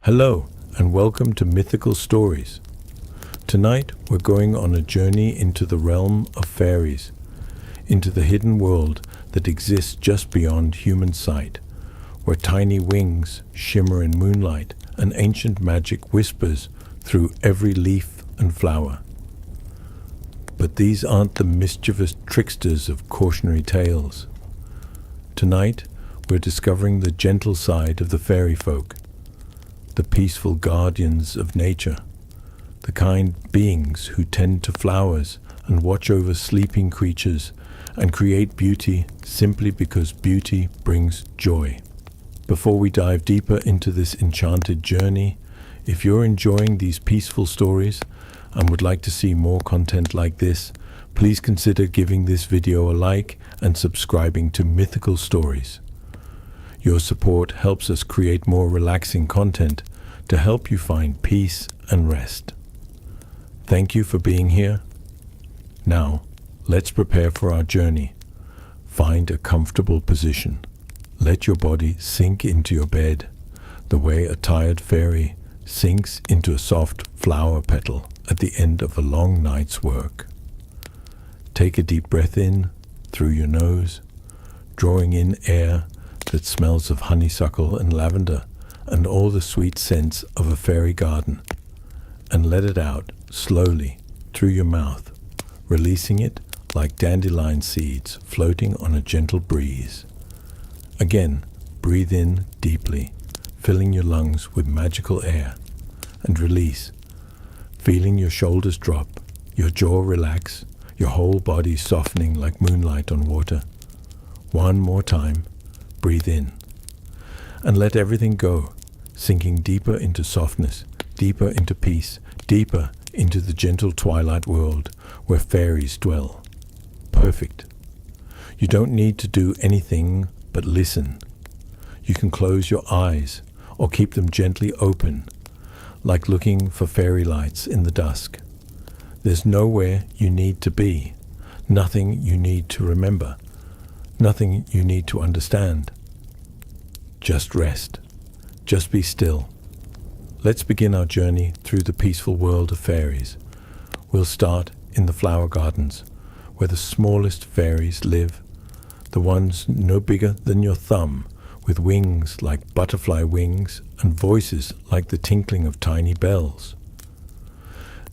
Hello, and welcome to Mythical Stories. Tonight, we're going on a journey into the realm of fairies, into the hidden world that exists just beyond human sight, where tiny wings shimmer in moonlight and ancient magic whispers through every leaf and flower. But these aren't the mischievous tricksters of cautionary tales. Tonight, we're discovering the gentle side of the fairy folk, the peaceful guardians of nature, the kind beings who tend to flowers and watch over sleeping creatures and create beauty simply because beauty brings joy. Before we dive deeper into this enchanted journey, if you're enjoying these peaceful stories and would like to see more content like this, please consider giving this video a like and subscribing to Mythical Stories. Your support helps us create more relaxing content to help you find peace and rest. Thank you for being here. Now, let's prepare for our journey. Find a comfortable position. Let your body sink into your bed, the way a tired fairy sinks into a soft flower petal at the end of a long night's work. Take a deep breath in through your nose, drawing in air that smells of honeysuckle and lavender and all the sweet scents of a fairy garden, and let it out slowly through your mouth, releasing it like dandelion seeds floating on a gentle breeze. Again, breathe in deeply, filling your lungs with magical air, and release, feeling your shoulders drop, your jaw relax, your whole body softening like moonlight on water. One more time, breathe in, and let everything go, sinking deeper into softness, deeper into peace, deeper into the gentle twilight world where fairies dwell. Perfect. You don't need to do anything but listen. You can close your eyes or keep them gently open, like looking for fairy lights in the dusk. There's nowhere you need to be, nothing you need to remember, nothing you need to understand. Just rest. Just be still. Let's begin our journey through the peaceful world of fairies. We'll start in the flower gardens, where the smallest fairies live, the ones no bigger than your thumb, with wings like butterfly wings and voices like the tinkling of tiny bells.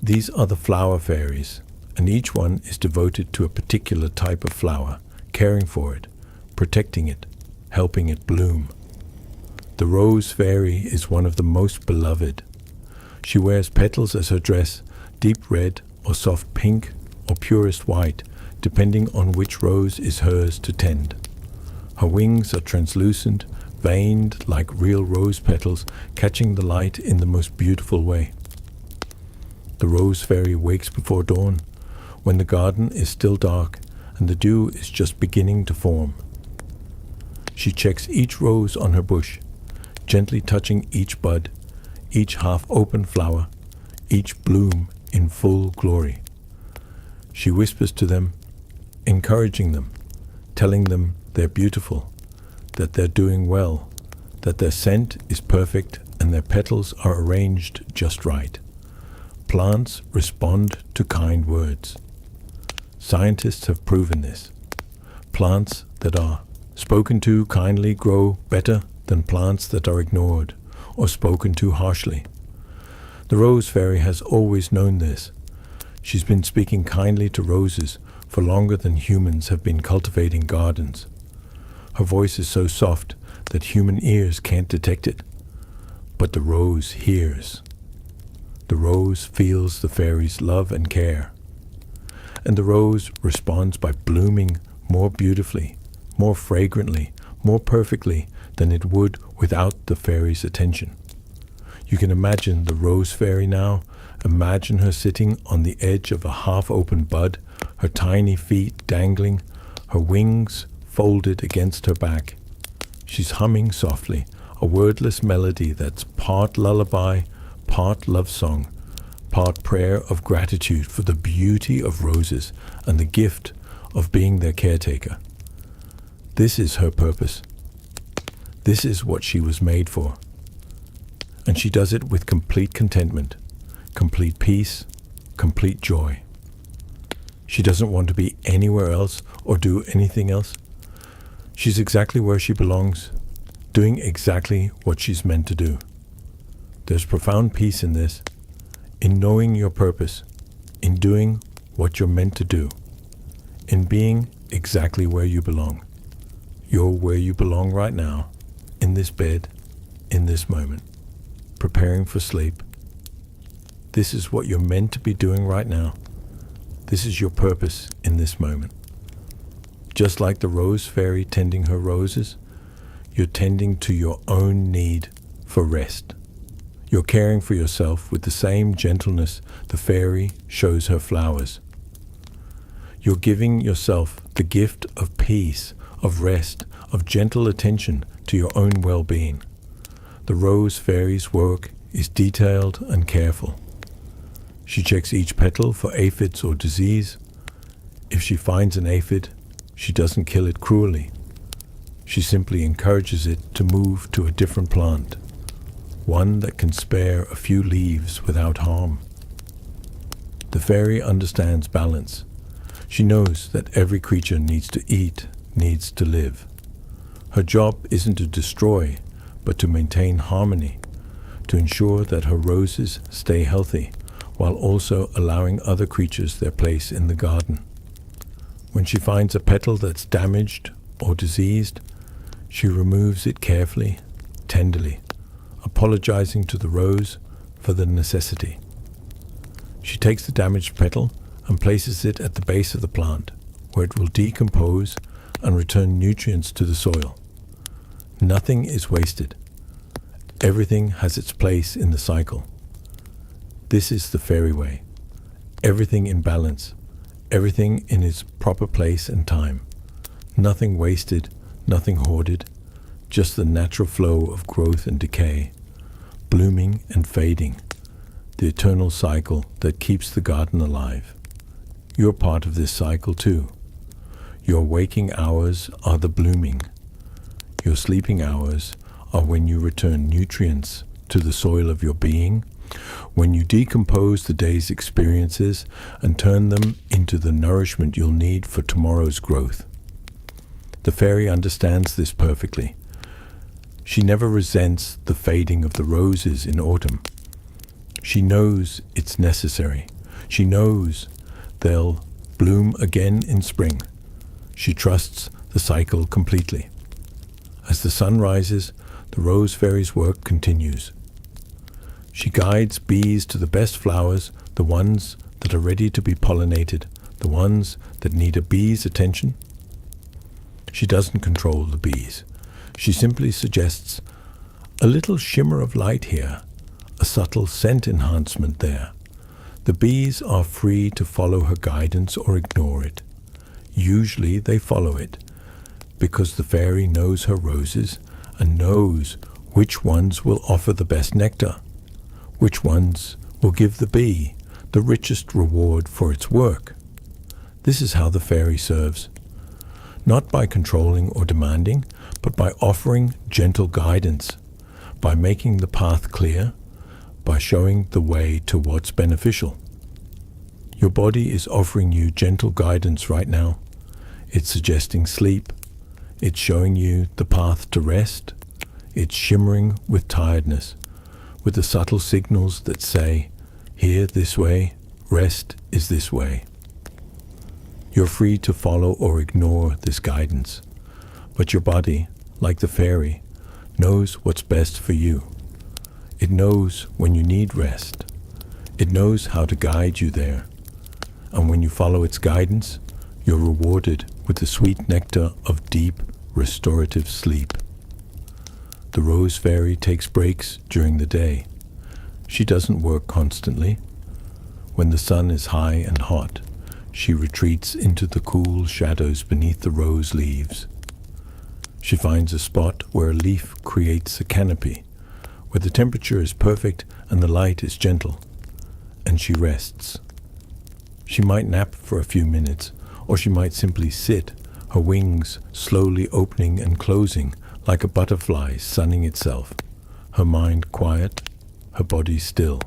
These are the flower fairies, and each one is devoted to a particular type of flower, caring for it, protecting it, helping it bloom. The rose fairy is one of the most beloved. She wears petals as her dress, deep red or soft pink or purest white, depending on which rose is hers to tend. Her wings are translucent, veined like real rose petals, catching the light in the most beautiful way. The rose fairy wakes before dawn, when the garden is still dark and the dew is just beginning to form. She checks each rose on her bush, gently touching each bud, each half-open flower, each bloom in full glory. She whispers to them, encouraging them, telling them they're beautiful, that they're doing well, that their scent is perfect and their petals are arranged just right. Plants respond to kind words. Scientists have proven this. Plants that are spoken to kindly grow better than plants that are ignored or spoken to harshly. The rose fairy has always known this. She's been speaking kindly to roses for longer than humans have been cultivating gardens. Her voice is so soft that human ears can't detect it, but the rose hears. The rose feels the fairy's love and care, and the rose responds by blooming more beautifully, more fragrantly, more perfectly than it would without the fairy's attention. You can imagine the rose fairy now. Imagine her sitting on the edge of a half-open bud, her tiny feet dangling, her wings folded against her back. She's humming softly, a wordless melody that's part lullaby, part love song, part prayer of gratitude for the beauty of roses and the gift of being their caretaker. This is her purpose. This is what she was made for. And she does it with complete contentment, complete peace, complete joy. She doesn't want to be anywhere else or do anything else. She's exactly where she belongs, doing exactly what she's meant to do. There's profound peace in this, in knowing your purpose, in doing what you're meant to do, in being exactly where you belong. You're where you belong right now, in this bed, in this moment, preparing for sleep. This is what you're meant to be doing right now. This is your purpose in this moment. Just like the rose fairy tending her roses, you're tending to your own need for rest. You're caring for yourself with the same gentleness the fairy shows her flowers. You're giving yourself the gift of peace, of rest, of gentle attention to your own well-being. The rose fairy's work is detailed and careful. She checks each petal for aphids or disease. If she finds an aphid, she doesn't kill it cruelly. She simply encourages it to move to a different plant, one that can spare a few leaves without harm. The fairy understands balance. She knows that every creature needs to eat, needs to live. Her job isn't to destroy, but to maintain harmony, to ensure that her roses stay healthy, while also allowing other creatures their place in the garden. When she finds a petal that's damaged or diseased, she removes it carefully, tenderly, apologizing to the rose for the necessity. She takes the damaged petal and places it at the base of the plant, where it will decompose and return nutrients to the soil. Nothing is wasted. Everything has its place in the cycle. This is the fairy way. Everything in balance, everything in its proper place and time. Nothing wasted, nothing hoarded, just the natural flow of growth and decay, blooming and fading, the eternal cycle that keeps the garden alive. You're part of this cycle too. Your waking hours are the blooming. Your sleeping hours are when you return nutrients to the soil of your being, when you decompose the day's experiences and turn them into the nourishment you'll need for tomorrow's growth. The fairy understands this perfectly. She never resents the fading of the roses in autumn. She knows it's necessary. She knows they'll bloom again in spring. She trusts the cycle completely. As the sun rises, the rose fairy's work continues. She guides bees to the best flowers, the ones that are ready to be pollinated, the ones that need a bee's attention. She doesn't control the bees. She simply suggests a little shimmer of light here, a subtle scent enhancement there. The bees are free to follow her guidance or ignore it. Usually they follow it, because the fairy knows her roses and knows which ones will offer the best nectar, which ones will give the bee the richest reward for its work. This is how the fairy serves, not by controlling or demanding, but by offering gentle guidance, by making the path clear, by showing the way to what's beneficial. Your body is offering you gentle guidance right now. It's suggesting sleep. It's showing you the path to rest. It's shimmering with tiredness, with the subtle signals that say, here this way, rest is this way. You're free to follow or ignore this guidance, but your body, like the fairy, knows what's best for you. It knows when you need rest. It knows how to guide you there. And when you follow its guidance, you're rewarded with the sweet nectar of deep, restorative sleep. The rose fairy takes breaks during the day. She doesn't work constantly. When the sun is high and hot, she retreats into the cool shadows beneath the rose leaves. She finds a spot where a leaf creates a canopy, where the temperature is perfect and the light is gentle, and she rests. She might nap for a few minutes, or she might simply sit, her wings slowly opening and closing like a butterfly sunning itself, her mind quiet her body still.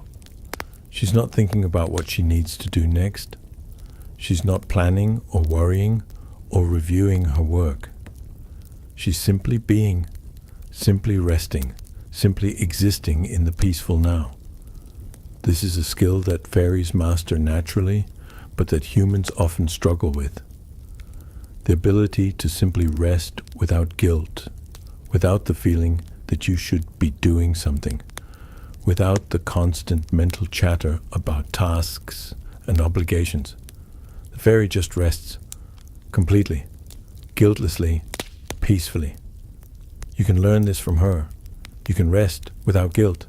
She's not thinking about what she needs to do next. She's not planning or worrying or reviewing her work. She's simply being, simply resting, simply existing in the peaceful now. This is a skill that fairies master naturally, but that humans often struggle with. The ability to simply rest without guilt, without the feeling that you should be doing something, without the constant mental chatter about tasks and obligations. The fairy just rests completely, guiltlessly, peacefully. You can learn this from her. You can rest without guilt.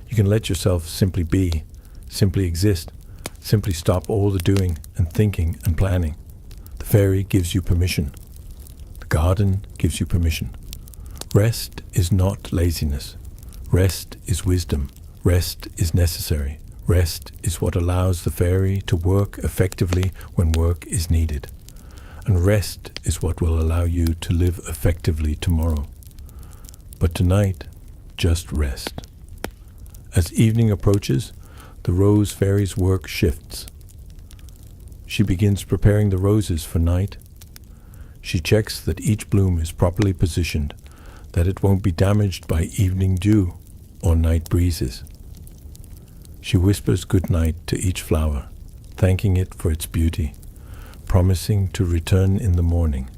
You can let yourself simply be, simply exist, simply stop all the doing and thinking and planning. The fairy gives you permission. The garden gives you permission. Rest is not laziness. Rest is wisdom. Rest is necessary. Rest is what allows the fairy to work effectively when work is needed. And rest is what will allow you to live effectively tomorrow. But tonight, just rest. As evening approaches, the rose fairy's work shifts. She begins preparing the roses for night. She checks that each bloom is properly positioned, that it won't be damaged by evening dew or night breezes. She whispers good night to each flower, thanking it for its beauty, promising to return in the morning.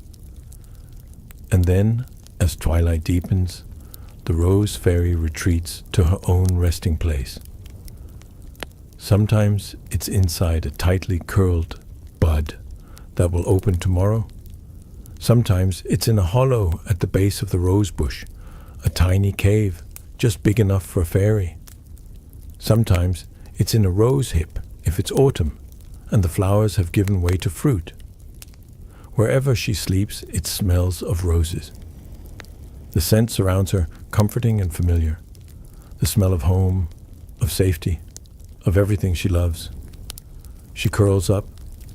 And then, as twilight deepens, the rose fairy retreats to her own resting place. Sometimes it's inside a tightly curled bud that will open tomorrow. Sometimes it's in a hollow at the base of the rose bush, a tiny cave just big enough for a fairy. Sometimes it's in a rose hip if it's autumn and the flowers have given way to fruit. Wherever she sleeps, it smells of roses. The scent surrounds her, comforting and familiar. The smell of home, of safety, of everything she loves. She curls up,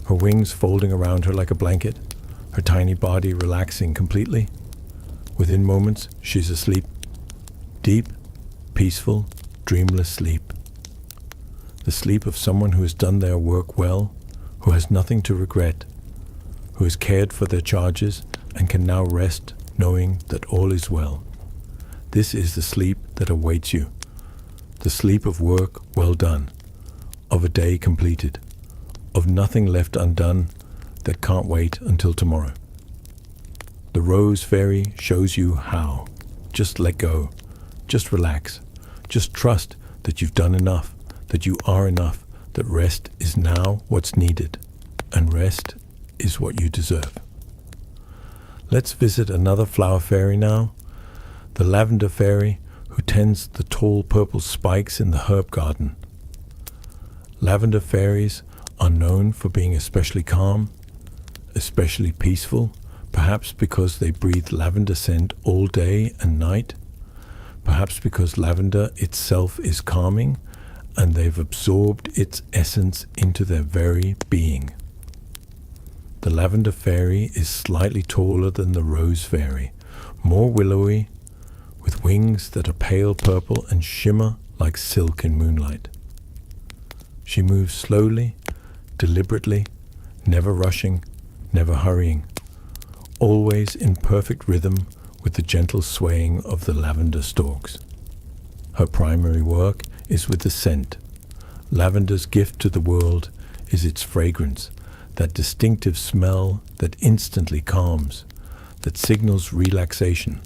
her wings folding around her like a blanket, her tiny body relaxing completely. Within moments, she's asleep. Deep, peaceful, dreamless sleep. The sleep of someone who has done their work well, who has nothing to regret, who has cared for their charges and can now rest knowing that all is well. This is the sleep that awaits you, the sleep of work well done, of a day completed, of nothing left undone that can't wait until tomorrow. The Rose Fairy shows you how. Just let go. Just relax. Just trust that you've done enough, that you are enough, that rest is now what's needed, and rest is what you deserve. Let's visit another flower fairy now, the Lavender Fairy, who tends the tall purple spikes in the herb garden. Lavender fairies are known for being especially calm, especially peaceful, perhaps because they breathe lavender scent all day and night, perhaps because lavender itself is calming and they've absorbed its essence into their very being. The Lavender Fairy is slightly taller than the Rose Fairy, more willowy, with wings that are pale purple and shimmer like silk in moonlight. She moves slowly, deliberately, never rushing, never hurrying, always in perfect rhythm with the gentle swaying of the lavender stalks. Her primary work is with the scent. Lavender's gift to the world is its fragrance, that distinctive smell that instantly calms, that signals relaxation,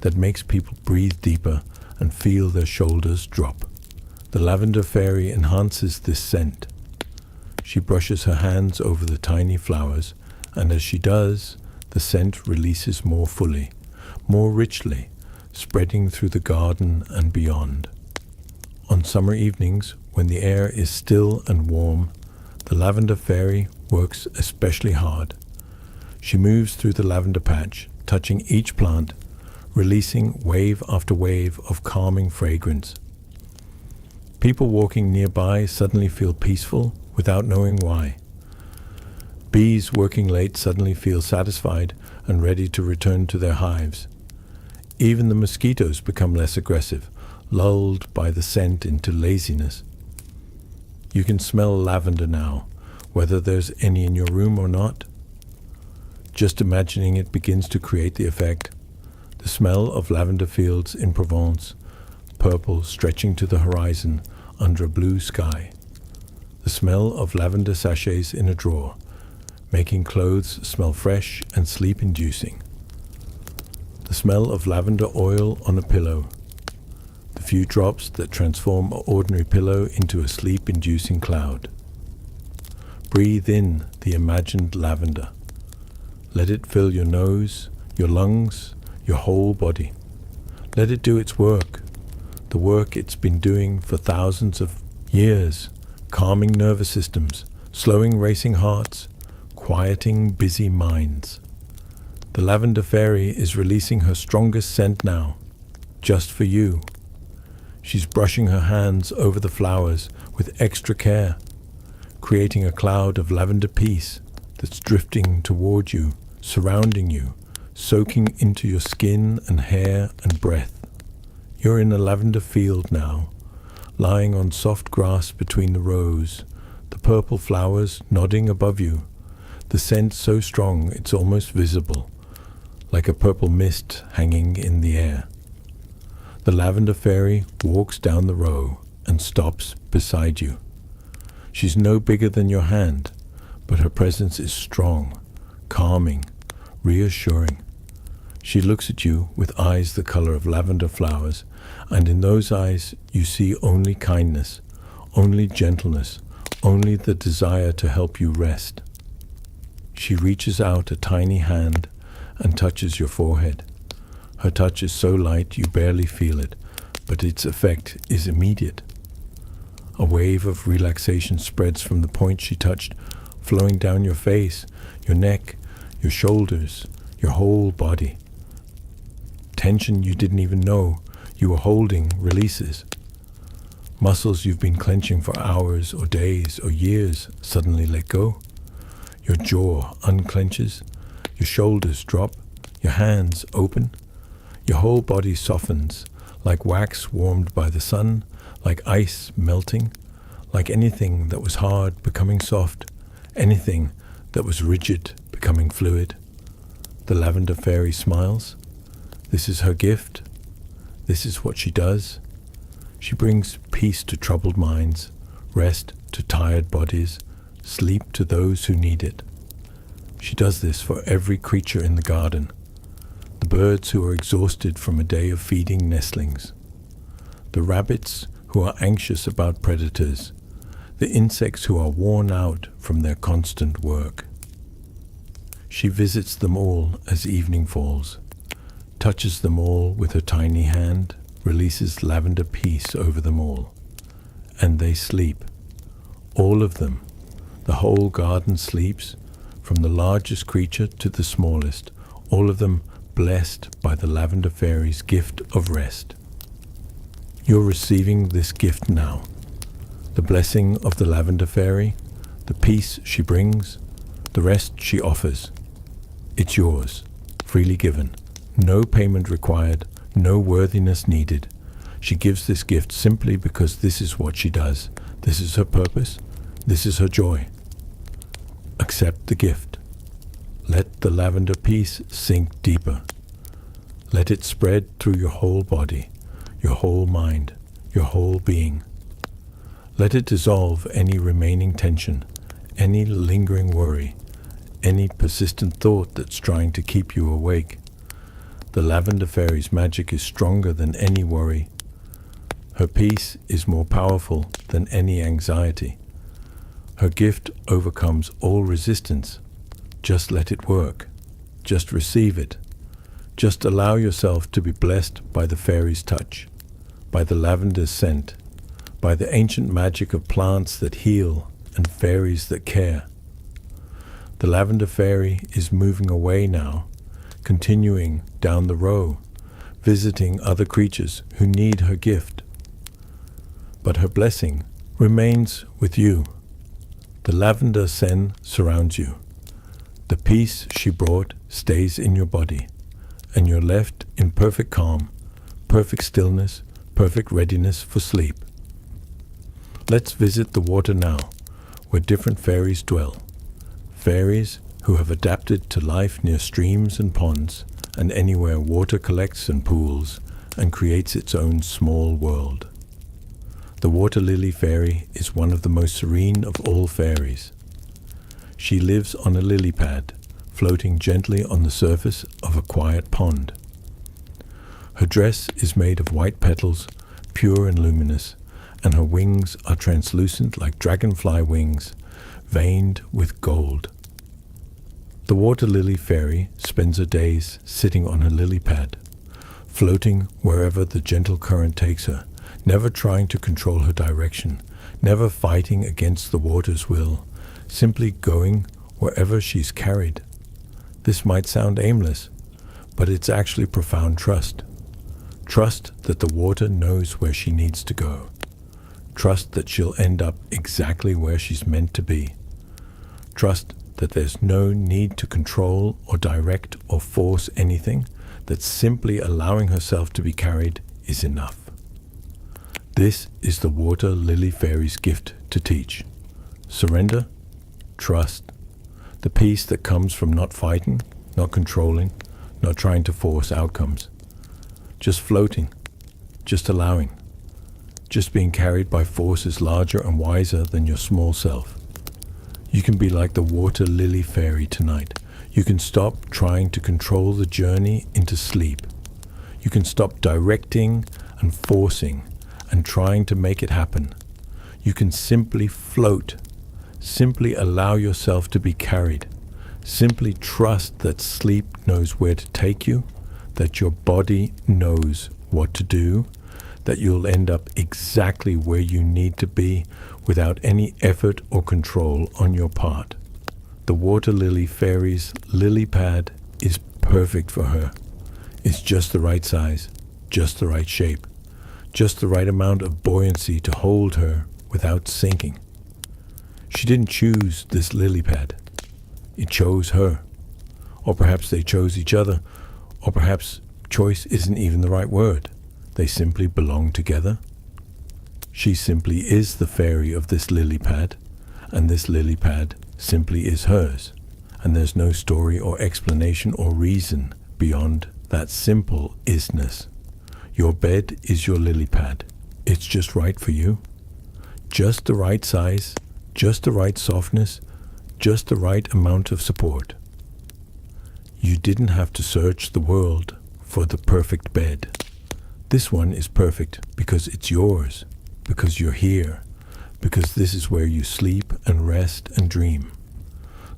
that makes people breathe deeper and feel their shoulders drop. The Lavender Fairy enhances this scent. She brushes her hands over the tiny flowers, and as she does, the scent releases more fully, more richly, spreading through the garden and beyond. On summer evenings, when the air is still and warm, the Lavender Fairy works especially hard. She moves through the lavender patch, touching each plant, releasing wave after wave of calming fragrance. People walking nearby suddenly feel peaceful without knowing why. Bees working late suddenly feel satisfied and ready to return to their hives. Even the mosquitoes become less aggressive, lulled by the scent into laziness. You can smell lavender now, whether there's any in your room or not. Just imagining it begins to create the effect. The smell of lavender fields in Provence, purple stretching to the horizon under a blue sky. The smell of lavender sachets in a drawer, making clothes smell fresh and sleep-inducing. The smell of lavender oil on a pillow. The few drops that transform an ordinary pillow into a sleep-inducing cloud. Breathe in the imagined lavender. Let it fill your nose, your lungs, your whole body. Let it do its work, the work it's been doing for thousands of years, calming nervous systems, slowing racing hearts, quieting busy minds. The Lavender Fairy is releasing her strongest scent now, just for you. She's brushing her hands over the flowers with extra care, creating a cloud of lavender peace that's drifting toward you, surrounding you, soaking into your skin and hair and breath. You're in a lavender field now, lying on soft grass between the rows, the purple flowers nodding above you, the scent so strong it's almost visible, like a purple mist hanging in the air. The Lavender Fairy walks down the row and stops beside you. She's no bigger than your hand, but her presence is strong, calming, reassuring. She looks at you with eyes the color of lavender flowers, and in those eyes you see only kindness, only gentleness, only the desire to help you rest. She reaches out a tiny hand and touches your forehead. Her touch is so light you barely feel it, but its effect is immediate. A wave of relaxation spreads from the point she touched, flowing down your face, your neck, your shoulders, your whole body. Tension you didn't even know you were holding releases. Muscles you've been clenching for hours or days or years suddenly let go. Your jaw unclenches, your shoulders drop, your hands open. Your whole body softens, like wax warmed by the sun, like ice melting, like anything that was hard becoming soft, anything that was rigid becoming fluid. The Lavender Fairy smiles. This is her gift. This is what she does. She brings peace to troubled minds, rest to tired bodies, sleep to those who need it. She does this for every creature in the garden. The birds who are exhausted from a day of feeding nestlings. The rabbits who are anxious about predators. The insects who are worn out from their constant work. She visits them all as evening falls, touches them all with her tiny hand, releases lavender peace over them all. And they sleep. All of them. The whole garden sleeps, from the largest creature to the smallest, all of them blessed by the Lavender Fairy's gift of rest. You're receiving this gift now. The blessing of the Lavender Fairy, the peace she brings, the rest she offers. It's yours, freely given. No payment required, no worthiness needed. She gives this gift simply because this is what she does. This is her purpose. This is her joy. Accept the gift. Let the lavender peace sink deeper. Let it spread through your whole body, your whole mind, your whole being. Let it dissolve any remaining tension, any lingering worry, any persistent thought that's trying to keep you awake. The Lavender Fairy's magic is stronger than any worry. Her peace is more powerful than any anxiety. Her gift overcomes all resistance. Just let it work. Just receive it. Just allow yourself to be blessed by the fairy's touch, by the lavender's scent, by the ancient magic of plants that heal and fairies that care. The Lavender Fairy is moving away now, continuing down the row, visiting other creatures who need her gift. But her blessing remains with you. The lavender sen surrounds you. The peace she brought stays in your body, and you're left in perfect calm, perfect stillness, perfect readiness for sleep. Let's visit the water now, where different fairies dwell. Fairies who have adapted to life near streams and ponds, and anywhere water collects and pools and creates its own small world. The water lily fairy is one of the most serene of all fairies. She lives on a lily pad, floating gently on the surface of a quiet pond. Her dress is made of white petals, pure and luminous, and her wings are translucent like dragonfly wings, veined with gold. The water lily fairy spends her days sitting on her lily pad, floating wherever the gentle current takes her, never trying to control her direction, never fighting against the water's will, simply going wherever she's carried. This might sound aimless, but it's actually profound trust. Trust that the water knows where she needs to go. Trust that she'll end up exactly where she's meant to be. Trust that there's no need to control or direct or force anything, that simply allowing herself to be carried is enough. This is the water lily fairy's gift to teach. Surrender, trust, the peace that comes from not fighting, not controlling, not trying to force outcomes. Just floating, just allowing, just being carried by forces larger and wiser than your small self. You can be like the water lily fairy tonight. You can stop trying to control the journey into sleep. You can stop directing and forcing and trying to make it happen. You can simply float, simply allow yourself to be carried. Simply trust that sleep knows where to take you, that your body knows what to do, that you'll end up exactly where you need to be without any effort or control on your part. The water lily fairy's lily pad is perfect for her. It's just the right size, just the right shape, just the right amount of buoyancy to hold her without sinking. She didn't choose this lily pad. It chose her. Or perhaps they chose each other, or perhaps choice isn't even the right word. They simply belong together. She simply is the fairy of this lily pad, and this lily pad simply is hers, and there's no story or explanation or reason beyond that simple isness. Your bed is your lily pad. It's just right for you. Just the right size, just the right softness, just the right amount of support. You didn't have to search the world for the perfect bed. This one is perfect because it's yours, because you're here, because this is where you sleep and rest and dream.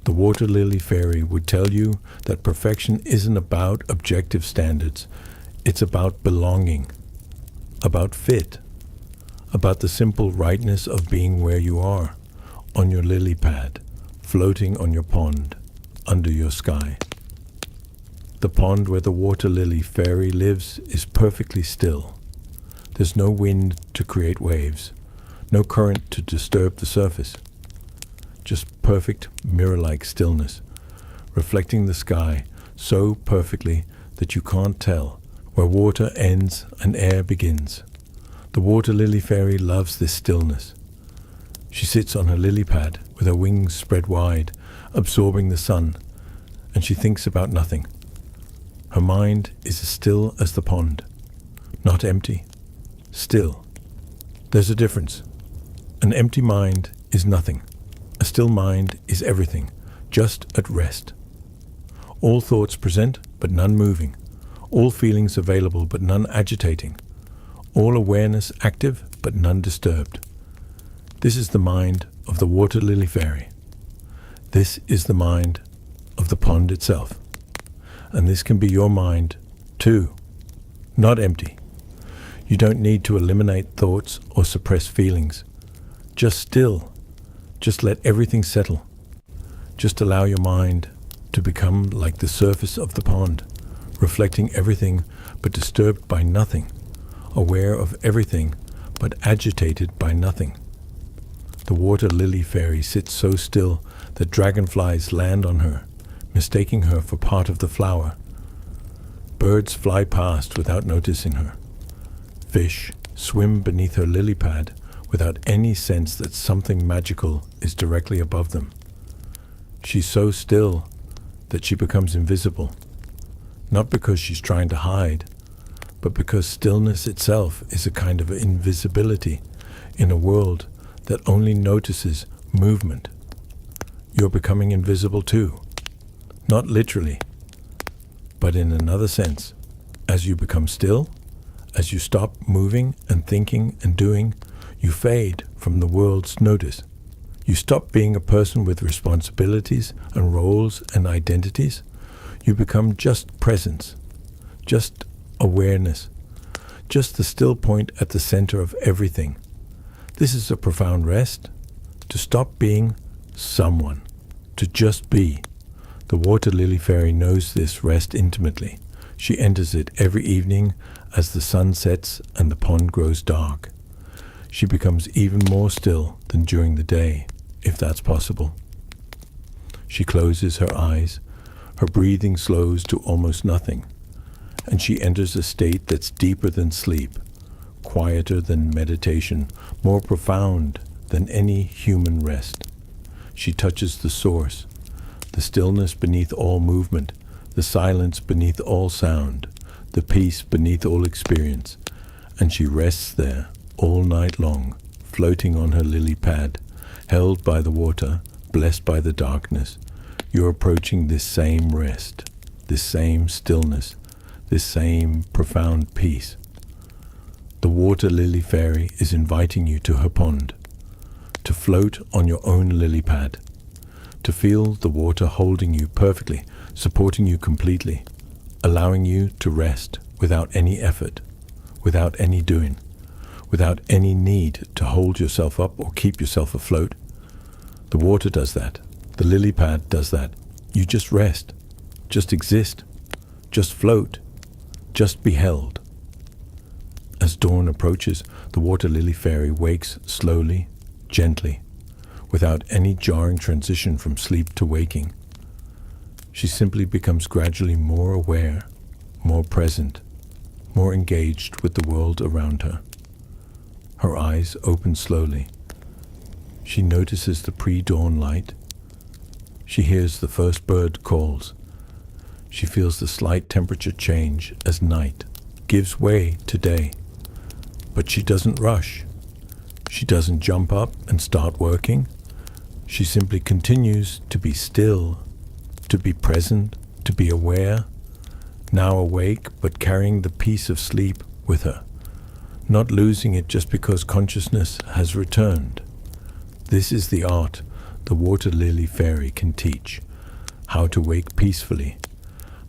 The water lily fairy would tell you that perfection isn't about objective standards. It's about belonging, about fit, about the simple rightness of being where you are, on your lily pad, floating on your pond, under your sky. The pond where the water lily fairy lives is perfectly still. There's no wind to create waves, no current to disturb the surface. Just perfect mirror-like stillness, reflecting the sky so perfectly that you can't tell where water ends and air begins. The water lily fairy loves this stillness. She sits on her lily pad with her wings spread wide, absorbing the sun, and she thinks about nothing. Her mind is as still as the pond, not empty, still. There's a difference. An empty mind is nothing. A still mind is everything, just at rest. All thoughts present, but none moving. All feelings available, but none agitating. All awareness active, but none disturbed. This is the mind of the water lily fairy. This is the mind of the pond itself. And this can be your mind, too. Not empty. You don't need to eliminate thoughts or suppress feelings. Just still. Just let everything settle. Just allow your mind to become like the surface of the pond, reflecting everything but disturbed by nothing, aware of everything but agitated by nothing. The water lily fairy sits so still that dragonflies land on her, mistaking her for part of the flower. Birds fly past without noticing her. Fish swim beneath her lily pad without any sense that something magical is directly above them. She's so still that she becomes invisible, not because she's trying to hide, but because stillness itself is a kind of invisibility in a world that only notices movement. You're becoming invisible too, not literally, but in another sense. As you become still, as you stop moving and thinking and doing, you fade from the world's notice. You stop being a person with responsibilities and roles and identities. You become just presence, just awareness, just the still point at the center of everything. This is a profound rest, to stop being someone, to just be. The water lily fairy knows this rest intimately. She enters it every evening as the sun sets and the pond grows dark. She becomes even more still than during the day, if that's possible. She closes her eyes, her breathing slows to almost nothing, and she enters a state that's deeper than sleep, quieter than meditation, more profound than any human rest. She touches the source, the stillness beneath all movement, the silence beneath all sound, the peace beneath all experience, and she rests there all night long, floating on her lily pad, held by the water, blessed by the darkness. You're approaching this same rest, this same stillness, this same profound peace. The water lily fairy is inviting you to her pond, to float on your own lily pad, to feel the water holding you perfectly, supporting you completely, allowing you to rest without any effort, without any doing, without any need to hold yourself up or keep yourself afloat. The water does that. The lily pad does that. You just rest, just exist, just float, just be held. As dawn approaches, the water lily fairy wakes slowly, gently, without any jarring transition from sleep to waking. She simply becomes gradually more aware, more present, more engaged with the world around her. Her eyes open slowly. She notices the pre-dawn light. She hears the first bird calls. She feels the slight temperature change as night gives way to day. But she doesn't rush. She doesn't jump up and start working. She simply continues to be still, to be present, to be aware, now awake but carrying the peace of sleep with her, not losing it just because consciousness has returned. This is the art the water lily fairy can teach, how to wake peacefully,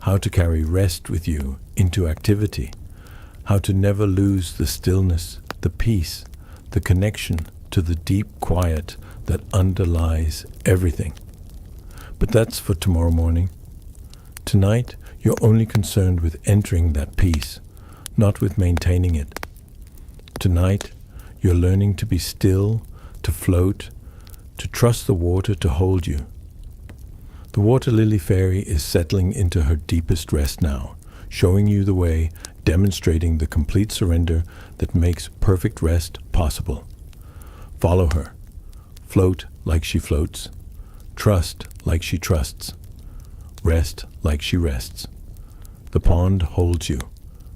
how to carry rest with you into activity, how to never lose the stillness, the peace, the connection to the deep quiet that underlies everything. But that's for tomorrow morning. Tonight, you're only concerned with entering that peace, not with maintaining it. Tonight, you're learning to be still, to float, to trust the water to hold you. The water lily fairy is settling into her deepest rest now, showing you the way, demonstrating the complete surrender that makes perfect rest possible. Follow her. Float like she floats. Trust like she trusts. Rest like she rests. The pond holds you.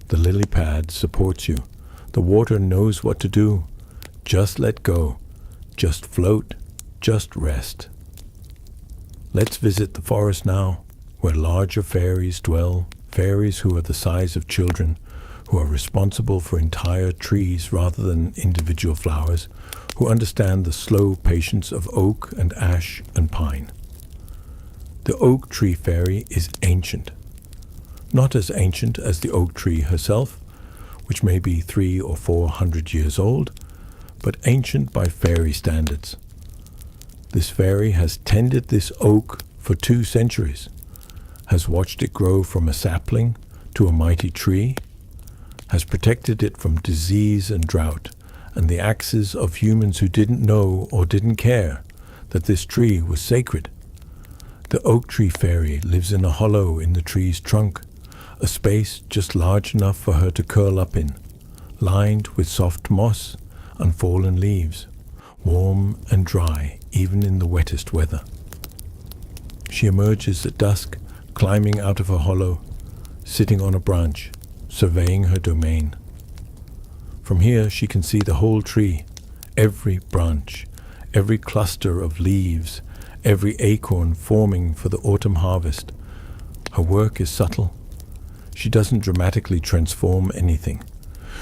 The lily pad supports you. The water knows what to do. Just let go. Just float. Just rest. Let's visit the forest now, where larger fairies dwell, fairies who are the size of children, who are responsible for entire trees rather than individual flowers, who understand the slow patience of oak and ash and pine. The oak tree fairy is ancient. Not as ancient as the oak tree herself, which may be 300 or 400 years old, but ancient by fairy standards. This fairy has tended this oak for 2 centuries, has watched it grow from a sapling to a mighty tree, has protected it from disease and drought, and the axes of humans who didn't know or didn't care that this tree was sacred. The oak tree fairy lives in a hollow in the tree's trunk, a space just large enough for her to curl up in, lined with soft moss and fallen leaves, warm and dry even in the wettest weather. She emerges at dusk, climbing out of her hollow, sitting on a branch, surveying her domain. From here she can see the whole tree, every branch, every cluster of leaves, every acorn forming for the autumn harvest. Her work is subtle. She doesn't dramatically transform anything.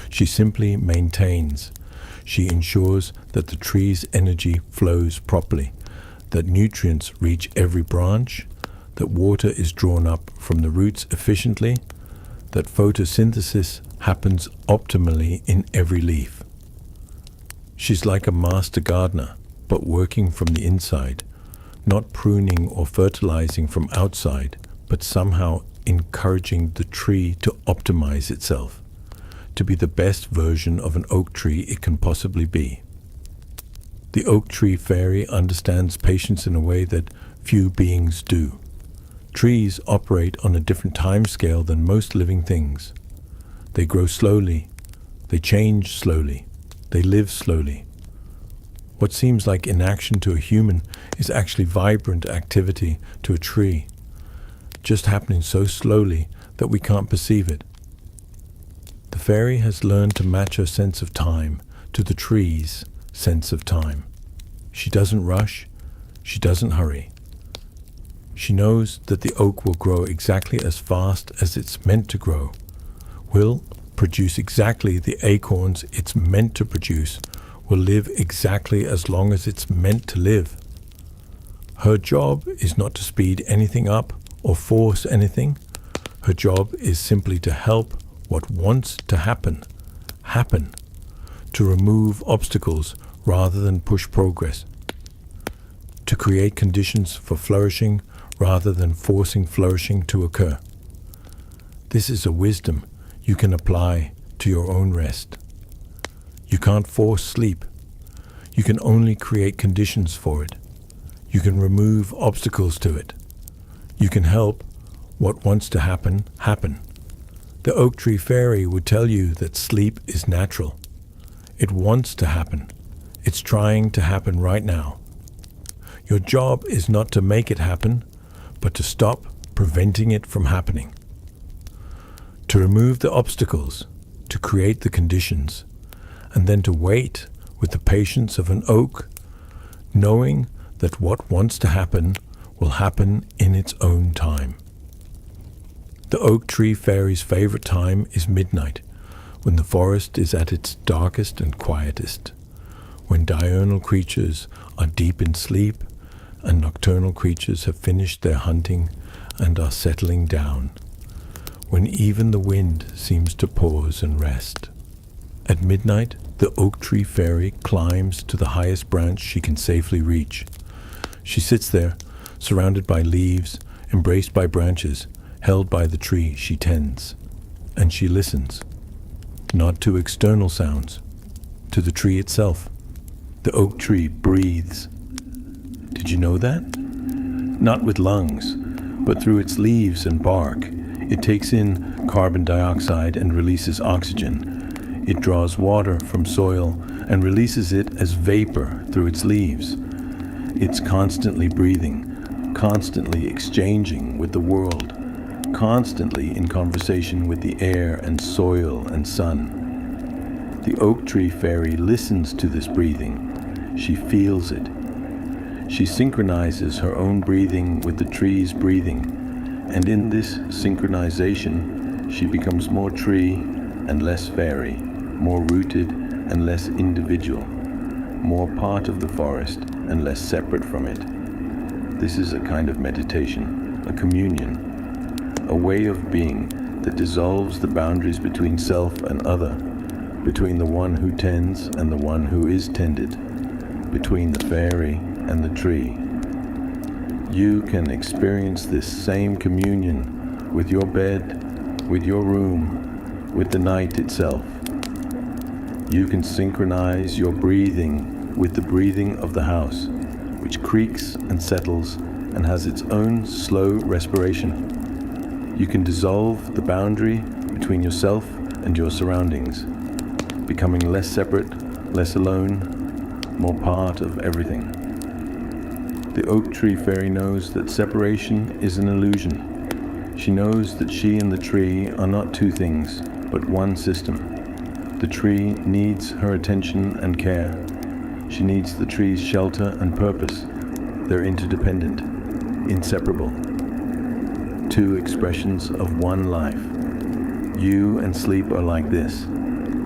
She simply maintains. She ensures that the tree's energy flows properly, that nutrients reach every branch, that water is drawn up from the roots efficiently, that photosynthesis happens optimally in every leaf. She's like a master gardener, but working from the inside, not pruning or fertilizing from outside, but somehow encouraging the tree to optimize itself, to be the best version of an oak tree it can possibly be. The oak tree fairy understands patience in a way that few beings do. Trees operate on a different time scale than most living things. They grow slowly, they change slowly, they live slowly. What seems like inaction to a human is actually vibrant activity to a tree, just happening so slowly that we can't perceive it. The fairy has learned to match her sense of time to the tree's sense of time. She doesn't rush, she doesn't hurry. She knows that the oak will grow exactly as fast as it's meant to grow, will produce exactly the acorns it's meant to produce, will live exactly as long as it's meant to live. Her job is not to speed anything up or force anything. Her job is simply to help what wants to happen, to remove obstacles rather than push progress, to create conditions for flourishing rather than forcing flourishing to occur. This is a wisdom you can apply to your own rest. You can't force sleep. You can only create conditions for it. You can remove obstacles to it. You can help what wants to happen, happen. The oak tree fairy would tell you that sleep is natural. It wants to happen. It's trying to happen right now. Your job is not to make it happen, but to stop preventing it from happening. To remove the obstacles, to create the conditions, and then to wait with the patience of an oak, knowing that what wants to happen will happen in its own time. The oak tree fairy's favorite time is midnight, when the forest is at its darkest and quietest, when diurnal creatures are deep in sleep and nocturnal creatures have finished their hunting and are settling down, when even the wind seems to pause and rest. At midnight, the oak tree fairy climbs to the highest branch she can safely reach. She sits there, surrounded by leaves, embraced by branches, held by the tree she tends, and she listens, not to external sounds, to the tree itself. The oak tree breathes. Did you know that? Not with lungs, but through its leaves and bark. It takes in carbon dioxide and releases oxygen. It draws water from soil and releases it as vapor through its leaves. It's constantly breathing, constantly exchanging with the world, constantly in conversation with the air and soil and sun. The oak tree fairy listens to this breathing. She feels it. She synchronizes her own breathing with the tree's breathing, and in this synchronization, she becomes more tree and less fairy, more rooted and less individual, more part of the forest and less separate from it. This is a kind of meditation, a communion, a way of being that dissolves the boundaries between self and other, between the one who tends and the one who is tended, between the fairy and the tree. You can experience this same communion with your bed, with your room, with the night itself. You can synchronize your breathing with the breathing of the house, which creaks and settles and has its own slow respiration. You can dissolve the boundary between yourself and your surroundings. becoming less separate, less alone, more part of everything. The oak tree fairy knows that separation is an illusion. She knows that she and the tree are not two things, but one system. The tree needs her attention and care. She needs the tree's shelter and purpose. They're interdependent, inseparable. Two expressions of one life. You and sleep are like this.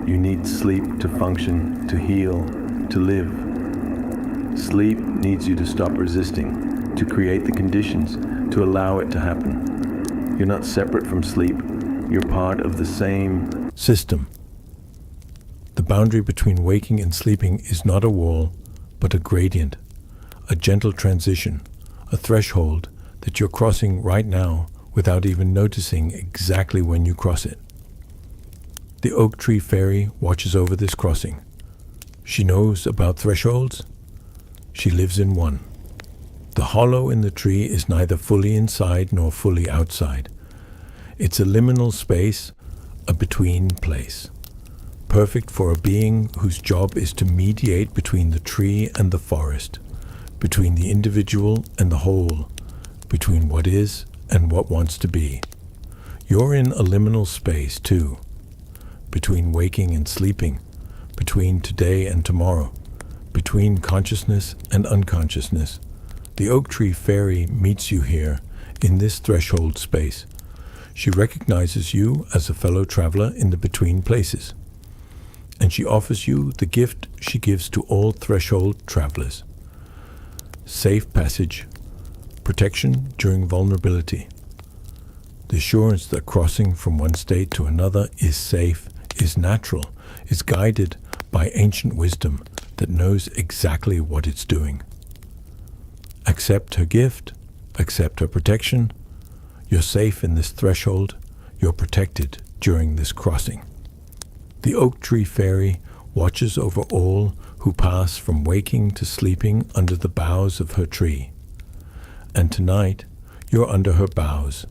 You need sleep to function, to heal, to live. Sleep needs you to stop resisting, to create the conditions, to allow it to happen. You're not separate from sleep. You're part of the same system. The boundary between waking and sleeping is not a wall, but a gradient, a gentle transition, a threshold that you're crossing right now without even noticing exactly when you cross it. The oak tree fairy watches over this crossing. She knows about thresholds. She lives in one. The hollow in the tree is neither fully inside nor fully outside. It's a liminal space, a between place, perfect for a being whose job is to mediate between the tree and the forest, between the individual and the whole, between what is and what wants to be. You're in a liminal space too, between waking and sleeping, between today and tomorrow, between consciousness and unconsciousness. The oak tree fairy meets you here in this threshold space. She recognizes you as a fellow traveler in the between places, and she offers you the gift she gives to all threshold travelers: safe passage, protection during vulnerability, the assurance that crossing from one state to another is safe, is natural, is guided by ancient wisdom that knows exactly what it's doing. Accept her gift, accept her protection. You're safe in this threshold, you're protected during this crossing. The oak tree fairy watches over all who pass from waking to sleeping under the boughs of her tree. And tonight, you're under her boughs.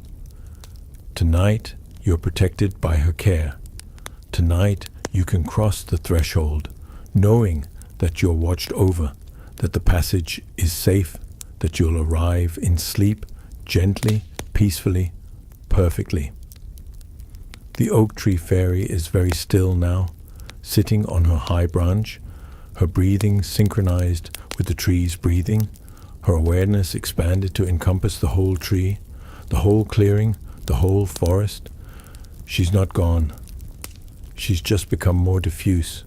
Tonight, you're protected by her care. Tonight, you can cross the threshold, knowing that you're watched over, that the passage is safe, that you'll arrive in sleep gently, peacefully, perfectly. The oak tree fairy is very still now, sitting on her high branch, her breathing synchronized with the tree's breathing, her awareness expanded to encompass the whole tree, the whole clearing, the whole forest. She's not gone. She's just become more diffuse,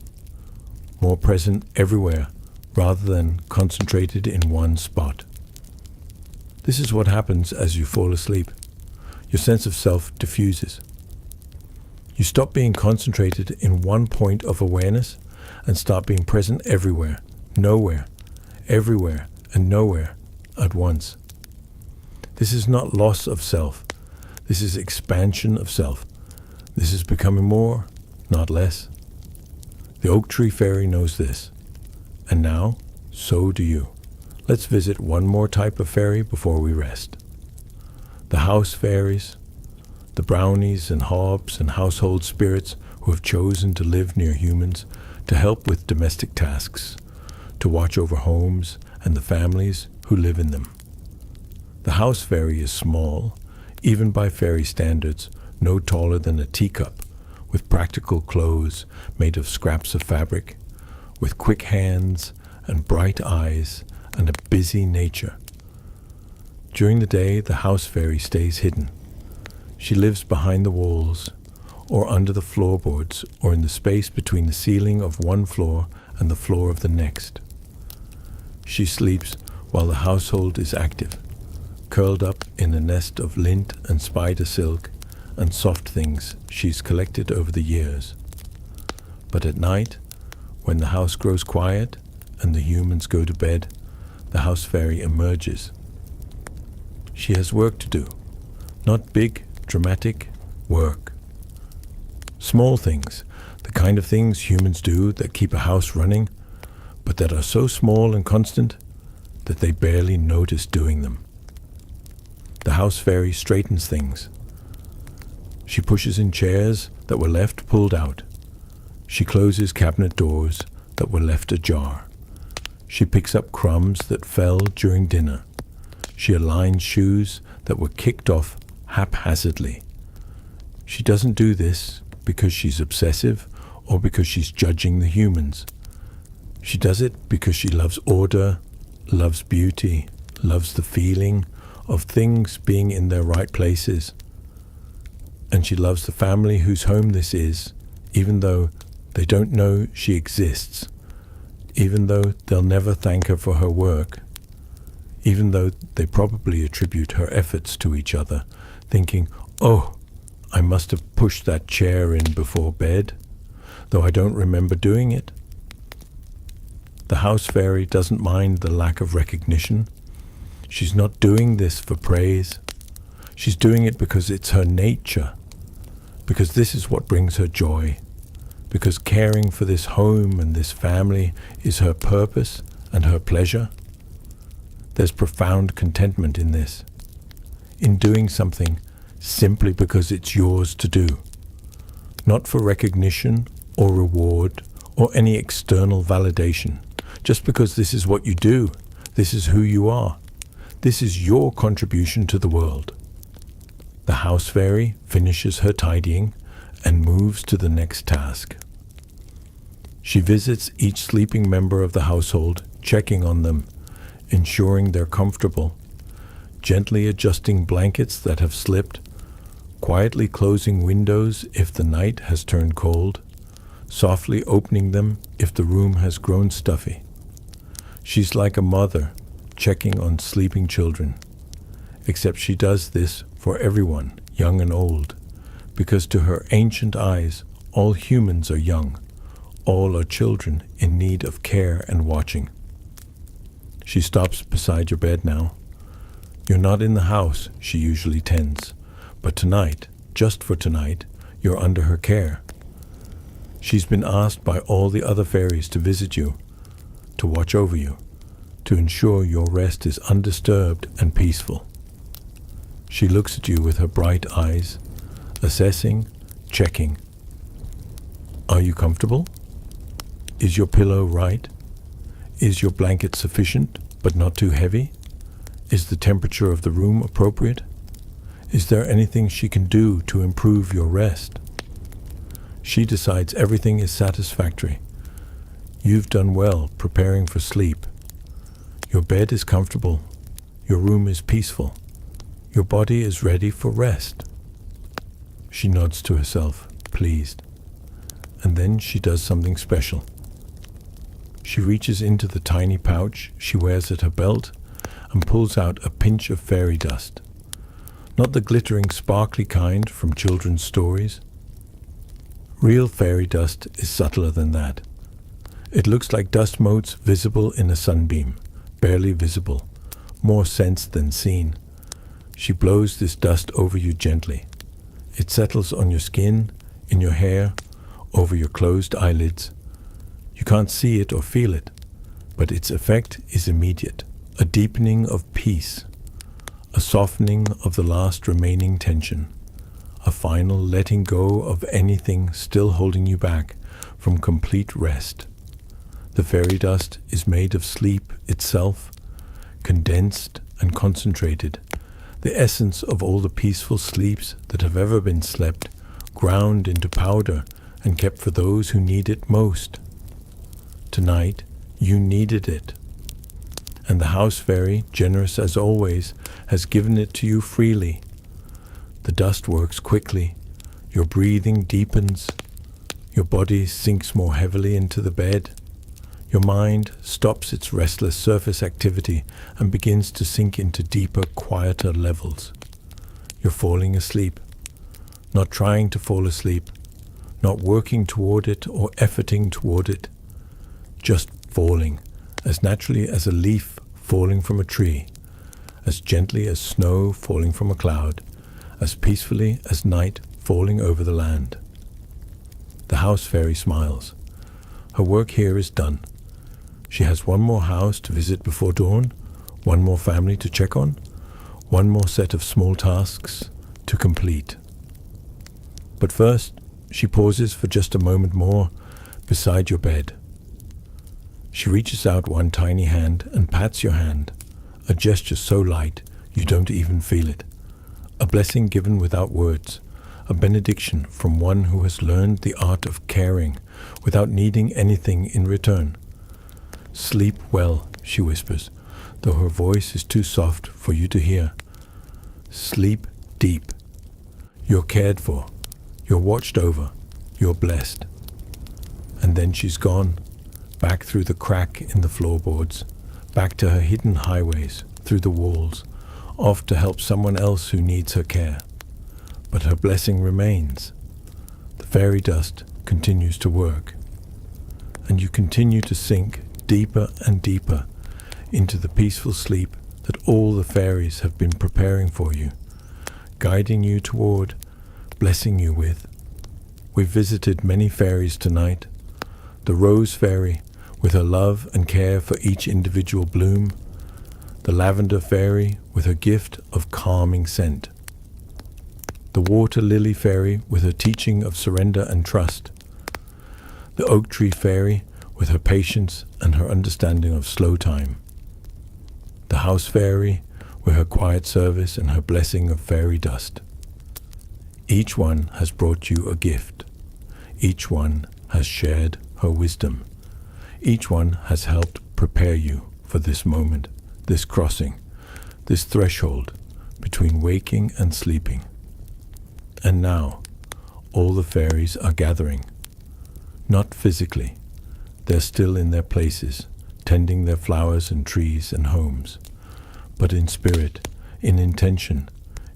more present everywhere, rather than concentrated in one spot. This is what happens as you fall asleep. Your sense of self diffuses. You stop being concentrated in one point of awareness and start being present everywhere, nowhere, everywhere, and nowhere at once. This is not loss of self. This is expansion of self. This is becoming more, not less. The oak tree fairy knows this. And now, so do you. Let's visit one more type of fairy before we rest. The house fairies, the brownies and hobs and household spirits who have chosen to live near humans to help with domestic tasks, to watch over homes and the families who live in them. The house fairy is small, even by fairy standards, no taller than a teacup, with practical clothes made of scraps of fabric, with quick hands and bright eyes and a busy nature. During the day, the house fairy stays hidden. She lives behind the walls, or under the floorboards, or in the space between the ceiling of one floor and the floor of the next. She sleeps while the household is active, curled up in a nest of lint and spider silk and soft things she's collected over the years. But at night, when the house grows quiet and the humans go to bed, the house fairy emerges. She has work to do, not big, dramatic work. Small things, the kind of things humans do that keep a house running, but that are so small and constant that they barely notice doing them. The house fairy straightens things. She pushes in chairs that were left pulled out. She closes cabinet doors that were left ajar. She picks up crumbs that fell during dinner. She aligns shoes that were kicked off haphazardly. She doesn't do this because she's obsessive or because she's judging the humans. She does it because she loves order, loves beauty, loves the feeling of things being in their right places. And she loves the family whose home this is, even though they don't know she exists, even though they'll never thank her for her work, even though they probably attribute her efforts to each other, thinking, "Oh, I must have pushed that chair in before bed, though I don't remember doing it." The house fairy doesn't mind the lack of recognition. She's not doing this for praise. She's doing it because it's her nature, because this is what brings her joy, because caring for this home and this family is her purpose and her pleasure. There's profound contentment in this, in doing something simply because it's yours to do, not for recognition or reward or any external validation, just because this is what you do, this is who you are, this is your contribution to the world. The house fairy finishes her tidying and moves to the next task. She visits each sleeping member of the household, checking on them, ensuring they're comfortable, gently adjusting blankets that have slipped, quietly closing windows if the night has turned cold, softly opening them if the room has grown stuffy. She's like a mother checking on sleeping children, except she does this for everyone, young and old, because to her ancient eyes, all humans are young, all are children in need of care and watching. She stops beside your bed now. You're not in the house she usually tends, but tonight, just for tonight, you're under her care. She's been asked by all the other fairies to visit you, to watch over you, to ensure your rest is undisturbed and peaceful. She looks at you with her bright eyes, assessing, checking. Are you comfortable? Is your pillow right? Is your blanket sufficient, but not too heavy? Is the temperature of the room appropriate? Is there anything she can do to improve your rest? She decides everything is satisfactory. You've done well preparing for sleep. Your bed is comfortable. Your room is peaceful. Your body is ready for rest. She nods to herself, pleased. And then she does something special. She reaches into the tiny pouch she wears at her belt and pulls out a pinch of fairy dust. Not the glittering, sparkly kind from children's stories. Real fairy dust is subtler than that. It looks like dust motes visible in a sunbeam, barely visible, more sensed than seen. She blows this dust over you gently. It settles on your skin, in your hair, over your closed eyelids. You can't see it or feel it, but its effect is immediate. A deepening of peace, a softening of the last remaining tension, a final letting go of anything still holding you back from complete rest. The fairy dust is made of sleep itself, condensed and concentrated, the essence of all the peaceful sleeps that have ever been slept, ground into powder and kept for those who need it most. Tonight, you needed it. And the house fairy, generous as always, has given it to you freely. The dust works quickly. Your breathing deepens. Your body sinks more heavily into the bed. Your mind stops its restless surface activity and begins to sink into deeper, quieter levels. You're falling asleep. Not trying to fall asleep. Not working toward it or efforting toward it. Just falling, as naturally as a leaf falling from a tree, as gently as snow falling from a cloud, as peacefully as night falling over the land. The house fairy smiles. Her work here is done. She has one more house to visit before dawn, one more family to check on, one more set of small tasks to complete. But first, she pauses for just a moment more beside your bed. She reaches out one tiny hand and pats your hand, a gesture so light you don't even feel it. A blessing given without words, a benediction from one who has learned the art of caring without needing anything in return. Sleep well, she whispers, though her voice is too soft for you to hear. Sleep deep. You're cared for, you're watched over, you're blessed. And then she's gone, back through the crack in the floorboards, back to her hidden highways, through the walls, off to help someone else who needs her care. But her blessing remains. The fairy dust continues to work. And you continue to sink deeper and deeper into the peaceful sleep that all the fairies have been preparing for you, guiding you toward, blessing you with. We've visited many fairies tonight. The Rose Fairy, with her love and care for each individual bloom. The Lavender Fairy, with her gift of calming scent. The Water Lily Fairy, with her teaching of surrender and trust. The Oak Tree Fairy, with her patience and her understanding of slow time. The House Fairy, with her quiet service and her blessing of fairy dust. Each one has brought you a gift. Each one has shared her wisdom. Each one has helped prepare you for this moment, this crossing, this threshold between waking and sleeping. And now, all the fairies are gathering. Not physically. They're still in their places, tending their flowers and trees and homes. But in spirit, in intention,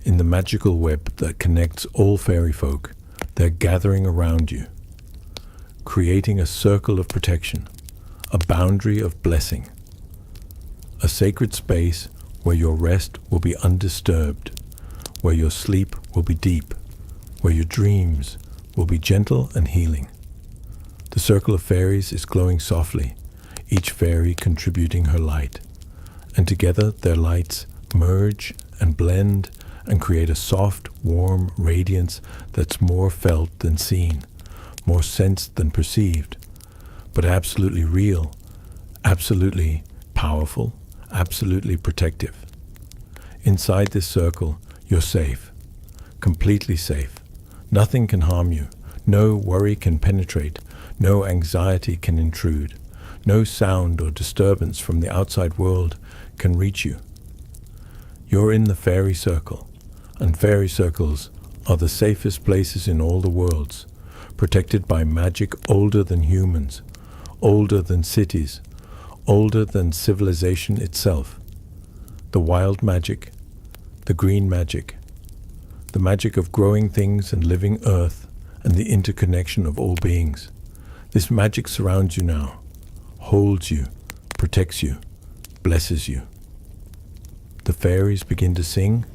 in the magical web that connects all fairy folk, they're gathering around you, creating a circle of protection, a boundary of blessing, a sacred space where your rest will be undisturbed, where your sleep will be deep, where your dreams will be gentle and healing. The circle of fairies is glowing softly, each fairy contributing her light, and together their lights merge and blend and create a soft, warm radiance that's more felt than seen, more sensed than perceived, but absolutely real, absolutely powerful, absolutely protective. Inside this circle, you're safe, completely safe. Nothing can harm you. No worry can penetrate. No anxiety can intrude. No sound or disturbance from the outside world can reach you. You're in the fairy circle, and fairy circles are the safest places in all the worlds, protected by magic older than humans, older than cities, older than civilization itself. The wild magic, the green magic, the magic of growing things and living earth, and the interconnection of all beings. This magic surrounds you now, holds you, protects you, blesses you. The fairies begin to sing,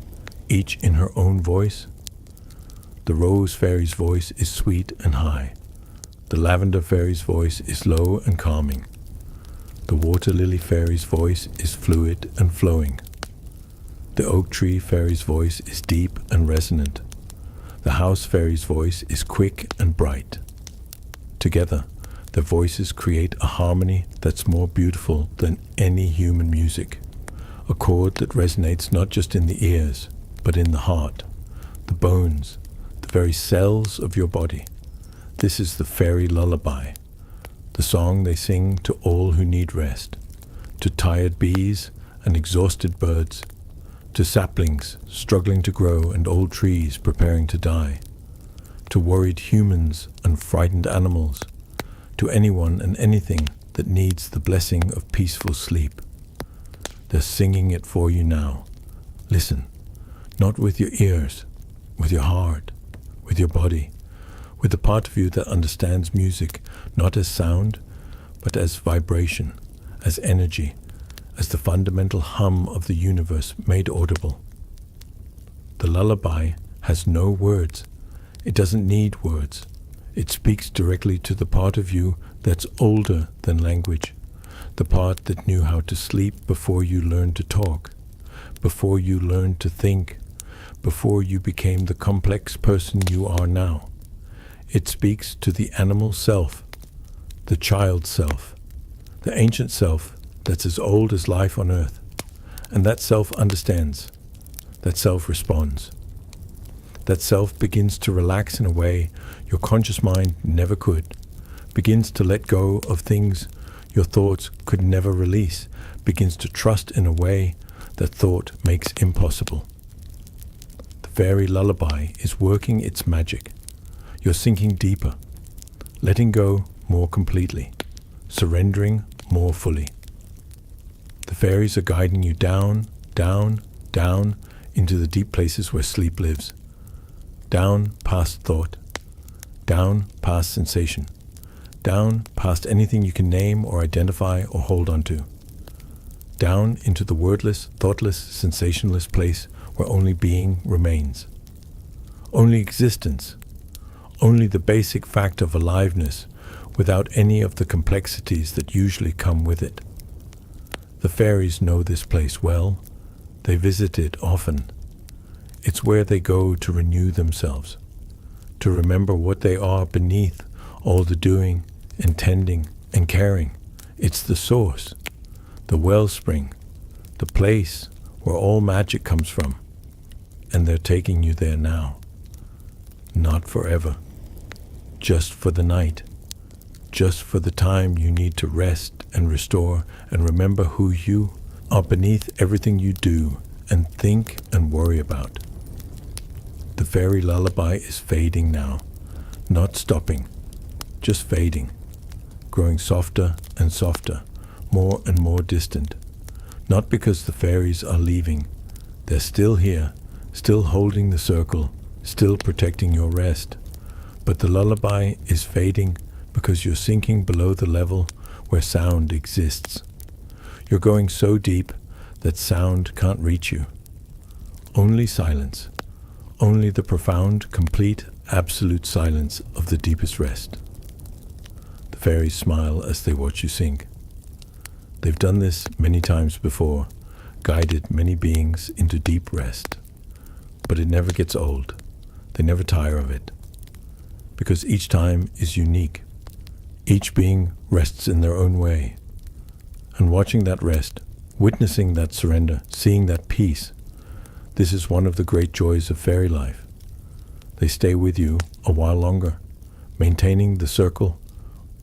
each in her own voice. The Rose Fairy's voice is sweet and high. The Lavender Fairy's voice is low and calming. The Water Lily Fairy's voice is fluid and flowing. The Oak Tree Fairy's voice is deep and resonant. The House Fairy's voice is quick and bright. Together, their voices create a harmony that's more beautiful than any human music. A chord that resonates not just in the ears, but in the heart, the bones, the very cells of your body. This is the fairy lullaby, the song they sing to all who need rest, to tired bees and exhausted birds, to saplings struggling to grow and old trees preparing to die, to worried humans and frightened animals, to anyone and anything that needs the blessing of peaceful sleep. They're singing it for you now. Listen, not with your ears, with your heart, with your body, with the part of you that understands music not as sound, but as vibration, as energy, as the fundamental hum of the universe made audible. The lullaby has no words. It doesn't need words. It speaks directly to the part of you that's older than language, the part that knew how to sleep before you learned to talk, before you learned to think, before you became the complex person you are now. It speaks to the animal self, the child self, the ancient self that's as old as life on earth. And that self understands. That self responds. That self begins to relax in a way your conscious mind never could, begins to let go of things your thoughts could never release, begins to trust in a way that thought makes impossible. The fairy lullaby is working its magic. You're sinking deeper, letting go more completely, surrendering more fully. The fairies are guiding you down, down, down into the deep places where sleep lives. Down past thought, down past sensation, down past anything you can name or identify or hold onto. Down into the wordless, thoughtless, sensationless place where only being remains. Only existence, only the basic fact of aliveness without any of the complexities that usually come with it. The fairies know this place well. They visit it often. It's where they go to renew themselves, to remember what they are beneath all the doing and tending and caring. It's the source, the wellspring, the place where all magic comes from. And they're taking you there now. Not forever. Just for the night. Just for the time you need to rest and restore and remember who you are beneath everything you do and think and worry about. The fairy lullaby is fading now, not stopping, just fading, growing softer and softer, more and more distant. Not because the fairies are leaving. They're still here, still holding the circle, still protecting your rest. But the lullaby is fading because you're sinking below the level where sound exists. You're going so deep that sound can't reach you. Only silence. Only the profound, complete, absolute silence of the deepest rest. The fairies smile as they watch you sink. They've done this many times before, guided many beings into deep rest. But it never gets old. They never tire of it. Because each time is unique. Each being rests in their own way. And watching that rest, witnessing that surrender, seeing that peace, this is one of the great joys of fairy life. They stay with you a while longer, maintaining the circle,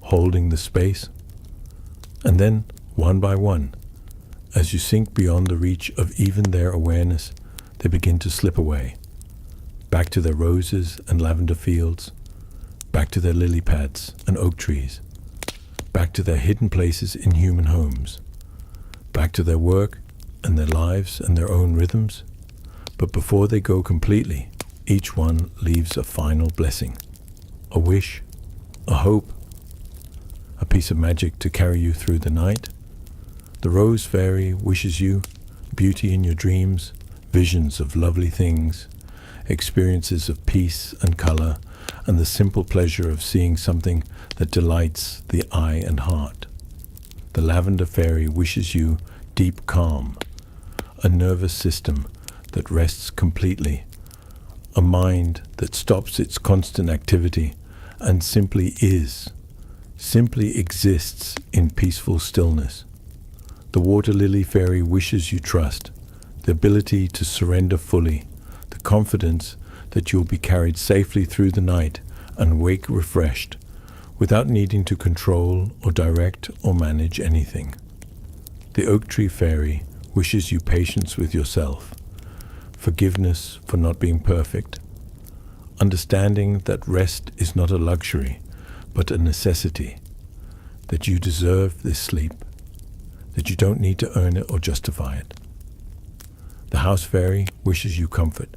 holding the space. And then, one by one, as you sink beyond the reach of even their awareness, they begin to slip away. Back to their roses and lavender fields, back to their lily pads and oak trees, back to their hidden places in human homes, back to their work and their lives and their own rhythms. But before they go completely, each one leaves a final blessing, a wish, a hope, a piece of magic to carry you through the night. The rose fairy wishes you beauty in your dreams, visions of lovely things, experiences of peace and color, and the simple pleasure of seeing something that delights the eye and heart. The lavender fairy wishes you deep calm, a nervous system that rests completely, a mind that stops its constant activity and simply is, simply exists in peaceful stillness. The water lily fairy wishes you trust, the ability to surrender fully, the confidence that you'll be carried safely through the night and wake refreshed, without needing to control or direct or manage anything. The oak tree fairy wishes you patience with yourself, forgiveness for not being perfect, understanding that rest is not a luxury, but a necessity, that you deserve this sleep, that you don't need to earn it or justify it. The house fairy wishes you comfort,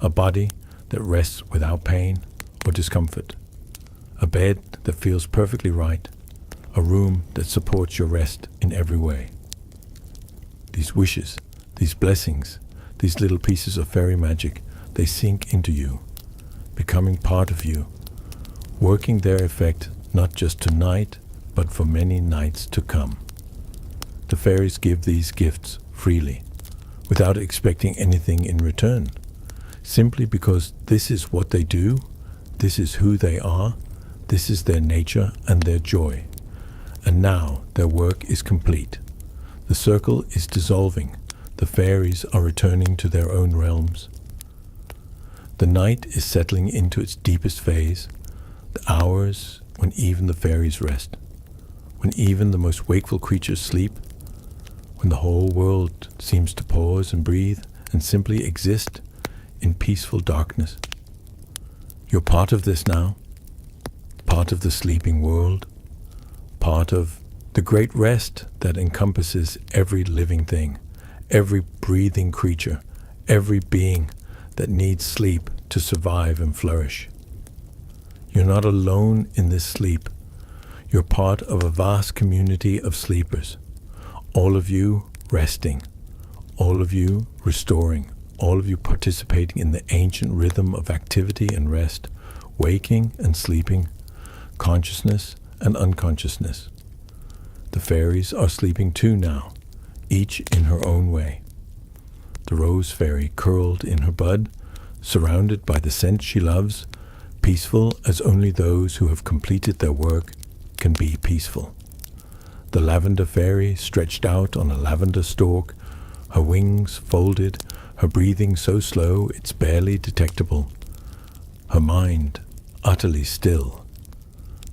a body that rests without pain or discomfort, a bed that feels perfectly right, a room that supports your rest in every way. These wishes, these blessings, these little pieces of fairy magic, they sink into you, becoming part of you, working their effect not just tonight, but for many nights to come. The fairies give these gifts freely, without expecting anything in return, simply because this is what they do, this is who they are, this is their nature and their joy. And now their work is complete. The circle is dissolving. The fairies are returning to their own realms. The night is settling into its deepest phase, the hours when even the fairies rest, when even the most wakeful creatures sleep, when the whole world seems to pause and breathe and simply exist in peaceful darkness. You're part of this now, part of the sleeping world, part of the great rest that encompasses every living thing, every breathing creature, every being that needs sleep to survive and flourish. You're not alone in this sleep. You're part of a vast community of sleepers, all of you resting, all of you restoring, all of you participating in the ancient rhythm of activity and rest, waking and sleeping, consciousness and unconsciousness. The fairies are sleeping too now, each in her own way. The rose fairy curled in her bud, surrounded by the scent she loves, peaceful as only those who have completed their work can be peaceful. The lavender fairy stretched out on a lavender stalk, her wings folded, her breathing so slow it's barely detectable, her mind utterly still.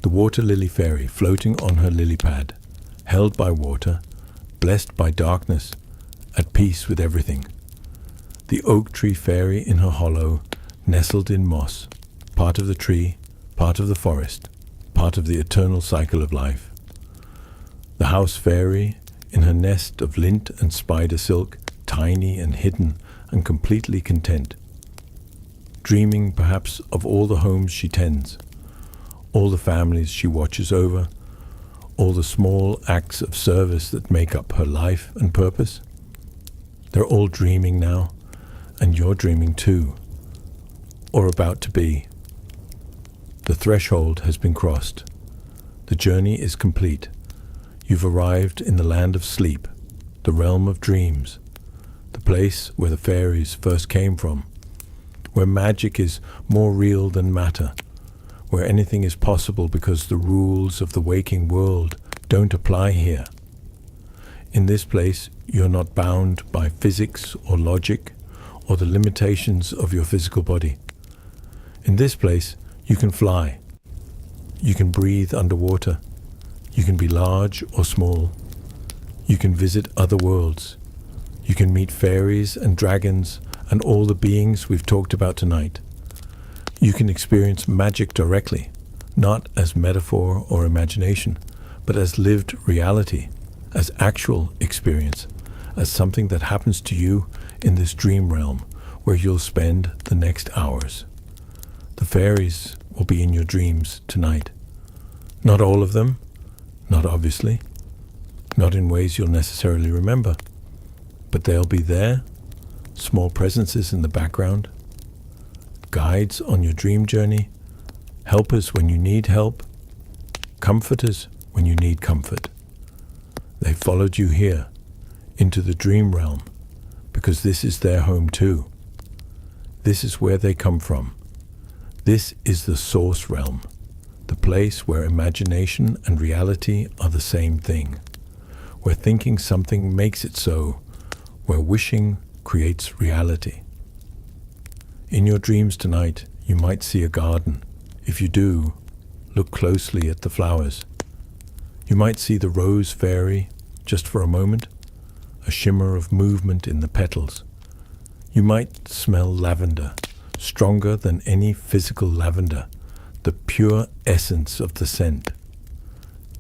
The water lily fairy floating on her lily pad, held by water, blessed by darkness, at peace with everything. The oak tree fairy in her hollow, nestled in moss, part of the tree, part of the forest, part of the eternal cycle of life. The house fairy in her nest of lint and spider silk, tiny and hidden and completely content, dreaming perhaps of all the homes she tends, all the families she watches over, all the small acts of service that make up her life and purpose. They're all dreaming now, and you're dreaming too, or about to be. The threshold has been crossed. The journey is complete. You've arrived in the land of sleep, the realm of dreams, the place where the fairies first came from, where magic is more real than matter, where anything is possible because the rules of the waking world don't apply here. In this place, you're not bound by physics or logic or the limitations of your physical body. In this place, you can fly. You can breathe underwater. You can be large or small. You can visit other worlds. You can meet fairies and dragons and all the beings we've talked about tonight. You can experience magic directly, not as metaphor or imagination, but as lived reality, as actual experience, as something that happens to you in this dream realm where you'll spend the next hours. The fairies will be in your dreams tonight. Not all of them, not obviously, not in ways you'll necessarily remember, but they'll be there, small presences in the background, guides on your dream journey, helpers when you need help, comforters when you need comfort. They followed you here, into the dream realm, because this is their home too. This is where they come from. This is the source realm, the place where imagination and reality are the same thing, where thinking something makes it so, where wishing creates reality. In your dreams tonight, you might see a garden. If you do, look closely at the flowers. You might see the rose fairy, just for a moment, a shimmer of movement in the petals. You might smell lavender, stronger than any physical lavender, the pure essence of the scent.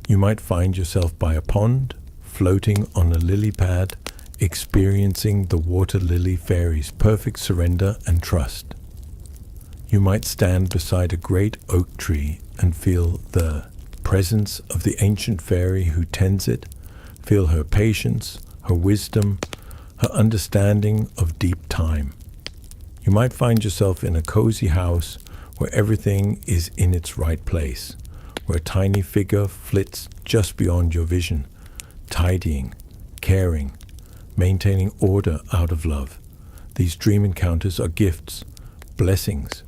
You might find yourself by a pond, floating on a lily pad, experiencing the water lily fairy's perfect surrender and trust. You might stand beside a great oak tree and feel the presence of the ancient fairy who tends it, feel her patience, her wisdom, her understanding of deep time. You might find yourself in a cozy house where everything is in its right place, where a tiny figure flits just beyond your vision, tidying, caring, maintaining order out of love. These dream encounters are gifts, blessings,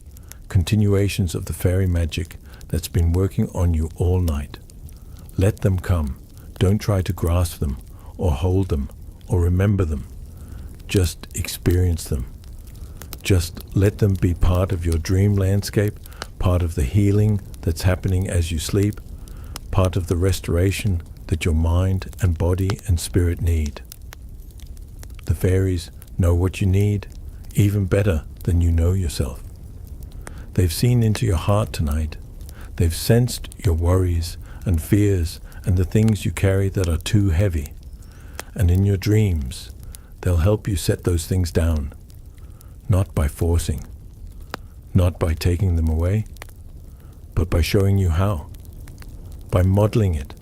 continuations of the fairy magic that's been working on you all night. Let them come. Don't try to grasp them, or hold them, or remember them. Just experience them. Just let them be part of your dream landscape, part of the healing that's happening as you sleep, part of the restoration that your mind and body and spirit need. The fairies know what you need, even better than you know yourself. They've seen into your heart tonight. They've sensed your worries and fears and the things you carry that are too heavy. And in your dreams, they'll help you set those things down, not by forcing, not by taking them away, but by showing you how, by modeling it,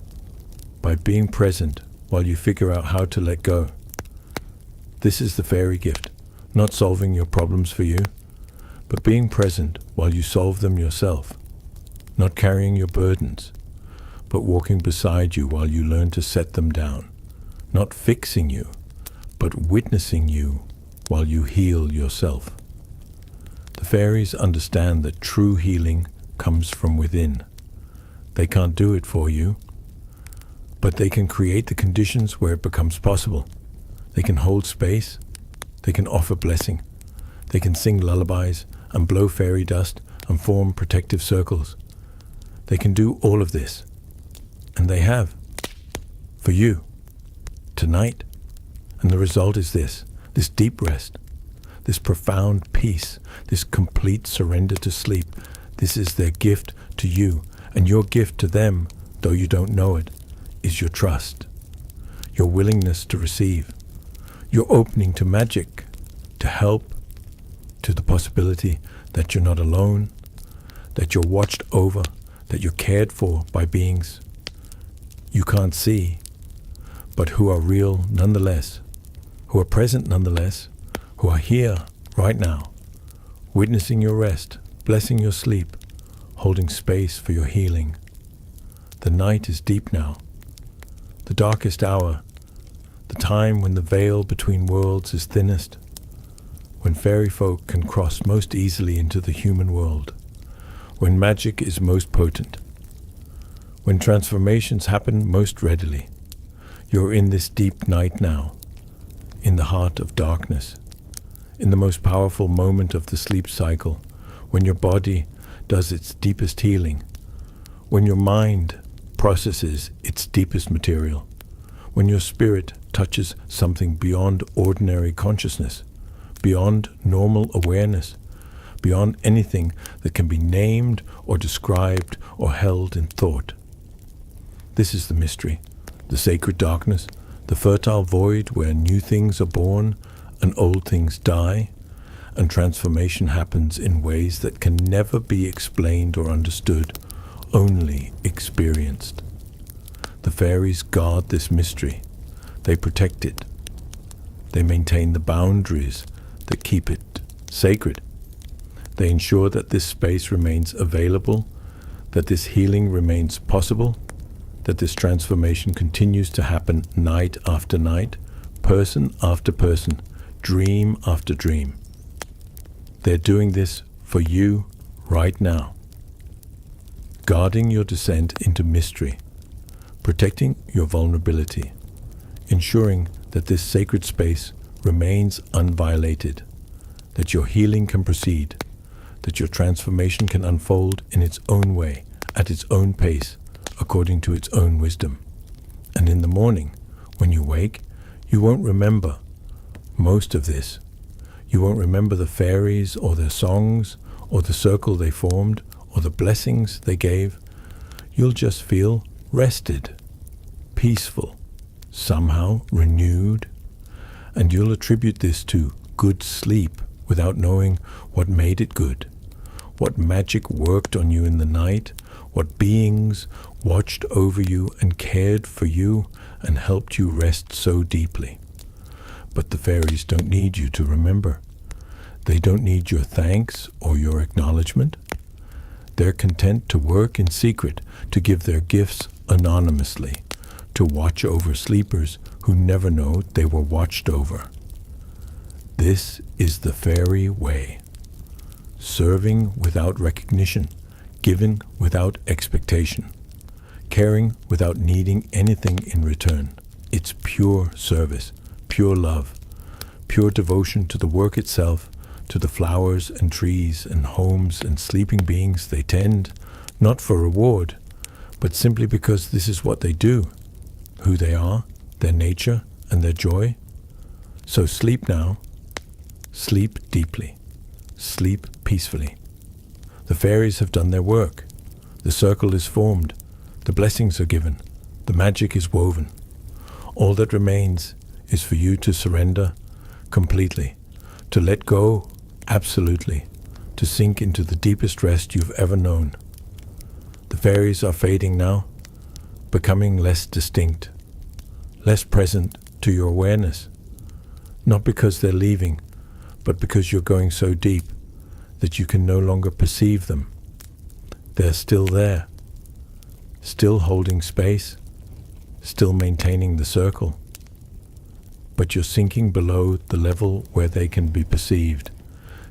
by being present while you figure out how to let go. This is the fairy gift, not solving your problems for you, but being present while you solve them yourself, not carrying your burdens, but walking beside you while you learn to set them down, not fixing you, but witnessing you while you heal yourself. The fairies understand that true healing comes from within. They can't do it for you, but they can create the conditions where it becomes possible. They can hold space, they can offer blessing, they can sing lullabies and blow fairy dust and form protective circles. They can do all of this, and they have, for you, tonight. And the result is this deep rest, this profound peace, this complete surrender to sleep. This is their gift to you, and your gift to them, though you don't know it, is your trust, your willingness to receive, your opening to magic, to help, to the possibility that you're not alone, that you're watched over, that you're cared for by beings you can't see, but who are real nonetheless, who are present nonetheless, who are here right now, witnessing your rest, blessing your sleep, holding space for your healing. The night is deep now, the darkest hour, the time when the veil between worlds is thinnest, when fairy folk can cross most easily into the human world, when magic is most potent, when transformations happen most readily. You're in this deep night now, in the heart of darkness, in the most powerful moment of the sleep cycle, when your body does its deepest healing, when your mind processes its deepest material, when your spirit touches something beyond ordinary consciousness, beyond normal awareness, beyond anything that can be named or described or held in thought. This is the mystery, the sacred darkness, the fertile void where new things are born and old things die, and transformation happens in ways that can never be explained or understood, only experienced. The fairies guard this mystery. They protect it. They maintain the boundaries that keep it sacred. They ensure that this space remains available, that this healing remains possible, that this transformation continues to happen night after night, person after person, dream after dream. They're doing this for you right now, guarding your descent into mystery, protecting your vulnerability, ensuring that this sacred space remains unviolated, that your healing can proceed, that your transformation can unfold in its own way, at its own pace, according to its own wisdom. And in the morning, when you wake, you won't remember most of this. You won't remember the fairies or their songs or the circle they formed or the blessings they gave. You'll just feel rested, peaceful, somehow renewed, and you'll attribute this to good sleep without knowing what made it good, what magic worked on you in the night, what beings watched over you and cared for you and helped you rest so deeply. But the fairies don't need you to remember. They don't need your thanks or your acknowledgement. They're content to work in secret, to give their gifts anonymously, to watch over sleepers who never know they were watched over. This is the fairy way. Serving without recognition, giving without expectation, caring without needing anything in return. It's pure service, pure love, pure devotion to the work itself, to the flowers and trees and homes and sleeping beings they tend, not for reward, but simply because this is what they do, who they are, their nature and their joy. So sleep now, sleep deeply, sleep peacefully. The fairies have done their work. The circle is formed, the blessings are given, the magic is woven. All that remains is for you to surrender completely, to let go absolutely, to sink into the deepest rest you've ever known. The fairies are fading now, becoming less distinct, less present to your awareness, not because they're leaving, but because you're going so deep that you can no longer perceive them. They're still there, still holding space, still maintaining the circle, but you're sinking below the level where they can be perceived,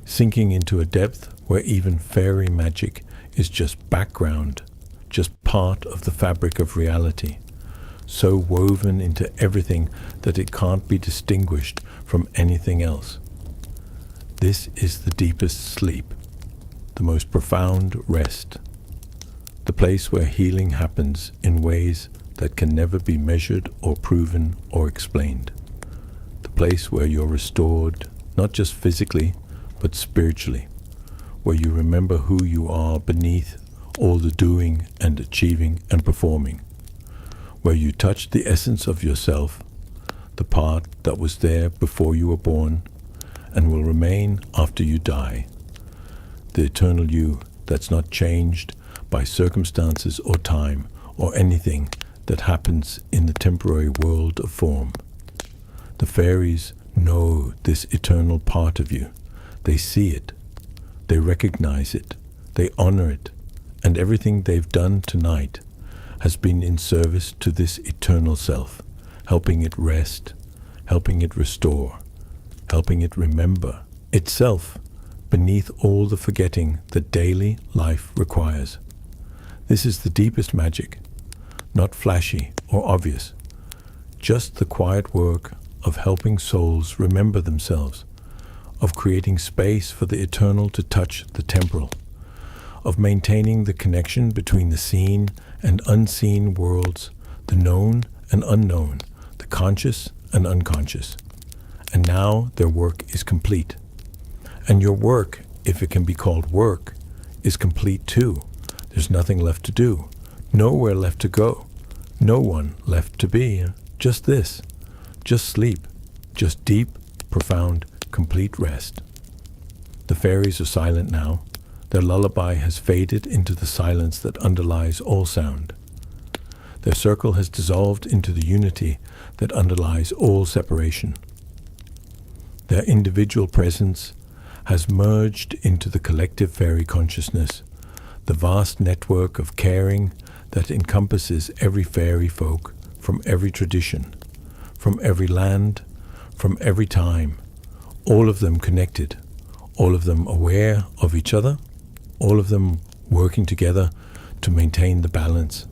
sinking into a depth where even fairy magic is just background, just part of the fabric of reality, so woven into everything that it can't be distinguished from anything else. This is the deepest sleep, the most profound rest, the place where healing happens in ways that can never be measured or proven or explained, the place where you're restored, not just physically, but spiritually, where you remember who you are beneath all the doing and achieving and performing, where you touch the essence of yourself, the part that was there before you were born and will remain after you die, the eternal you that's not changed by circumstances or time or anything that happens in the temporary world of form. The fairies know this eternal part of you. They see it, they recognize it, they honor it, and everything they've done tonight has been in service to this eternal self, helping it rest, helping it restore, helping it remember itself beneath all the forgetting that daily life requires. This is the deepest magic, not flashy or obvious, just the quiet work of helping souls remember themselves, of creating space for the eternal to touch the temporal, of maintaining the connection between the seen and unseen worlds, the known and unknown, the conscious and unconscious. And now their work is complete. And your work, if it can be called work, is complete too. There's nothing left to do, nowhere left to go, no one left to be. Just this, just sleep, just deep, profound, complete rest. The fairies are silent now. Their lullaby has faded into the silence that underlies all sound. Their circle has dissolved into the unity that underlies all separation. Their individual presence has merged into the collective fairy consciousness, the vast network of caring that encompasses every fairy folk from every tradition, from every land, from every time, all of them connected, all of them aware of each other, all of them working together to maintain the balance,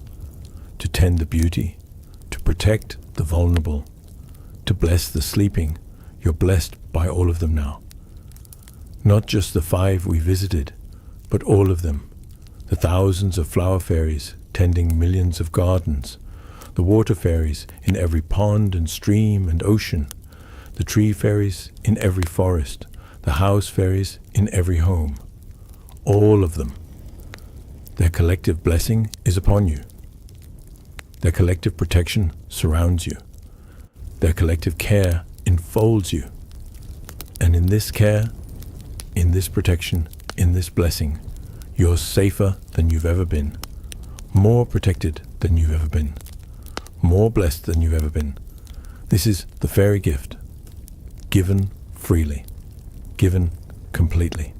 to tend the beauty, to protect the vulnerable, to bless the sleeping. You're blessed by all of them now. Not just the 5 we visited, but all of them. The thousands of flower fairies tending millions of gardens, the water fairies in every pond and stream and ocean, the tree fairies in every forest, the house fairies in every home. All of them. Their collective blessing is upon you. Their collective protection surrounds you. Their collective care enfolds you. And in this care, in this protection, in this blessing, you're safer than you've ever been, more protected than you've ever been, more blessed than you've ever been. This is the fairy gift, given freely, given completely,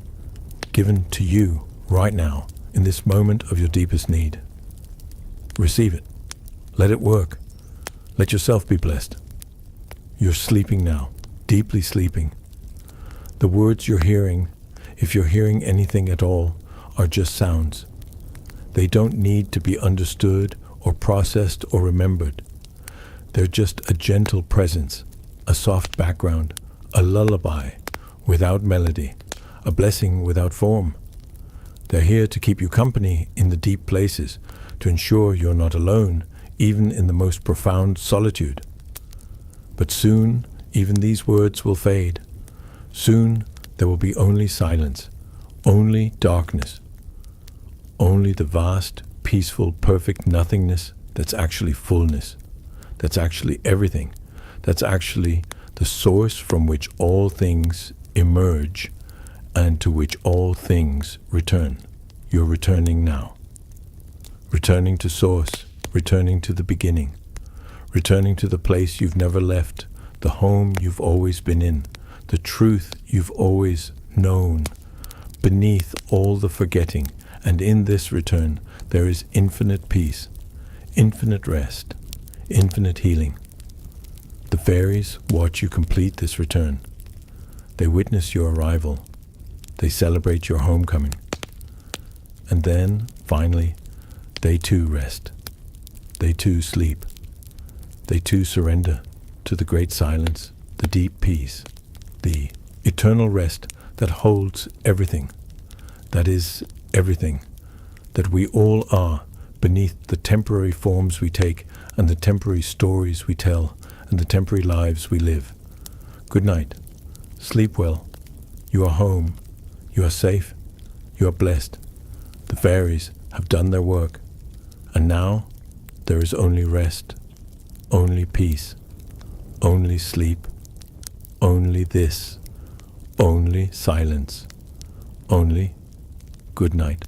given to you right now in this moment of your deepest need. Receive it. Let it work. Let yourself be blessed. You're sleeping now, deeply sleeping. The words you're hearing, if you're hearing anything at all, are just sounds. They don't need to be understood or processed or remembered. They're just a gentle presence, a soft background, a lullaby without melody, a blessing without form. They're here to keep you company in the deep places, to ensure you're not alone, even in the most profound solitude. But soon, even these words will fade. Soon, there will be only silence, only darkness, only the vast, peaceful, perfect nothingness that's actually fullness, that's actually everything, that's actually the source from which all things emerge and to which all things return. You're returning now. Returning to source, returning to the beginning, returning to the place you've never left, the home you've always been in, the truth you've always known, beneath all the forgetting. And in this return, there is infinite peace, infinite rest, infinite healing. The fairies watch you complete this return. They witness your arrival. They celebrate your homecoming. And then, finally, they too rest. They too sleep. They too surrender to the great silence, the deep peace, the eternal rest that holds everything, that is everything, that we all are beneath the temporary forms we take and the temporary stories we tell and the temporary lives we live. Good night. Sleep well. You are home. You are safe. You are blessed. The fairies have done their work. And now there is only rest, only peace, only sleep, only this, only silence, only good night.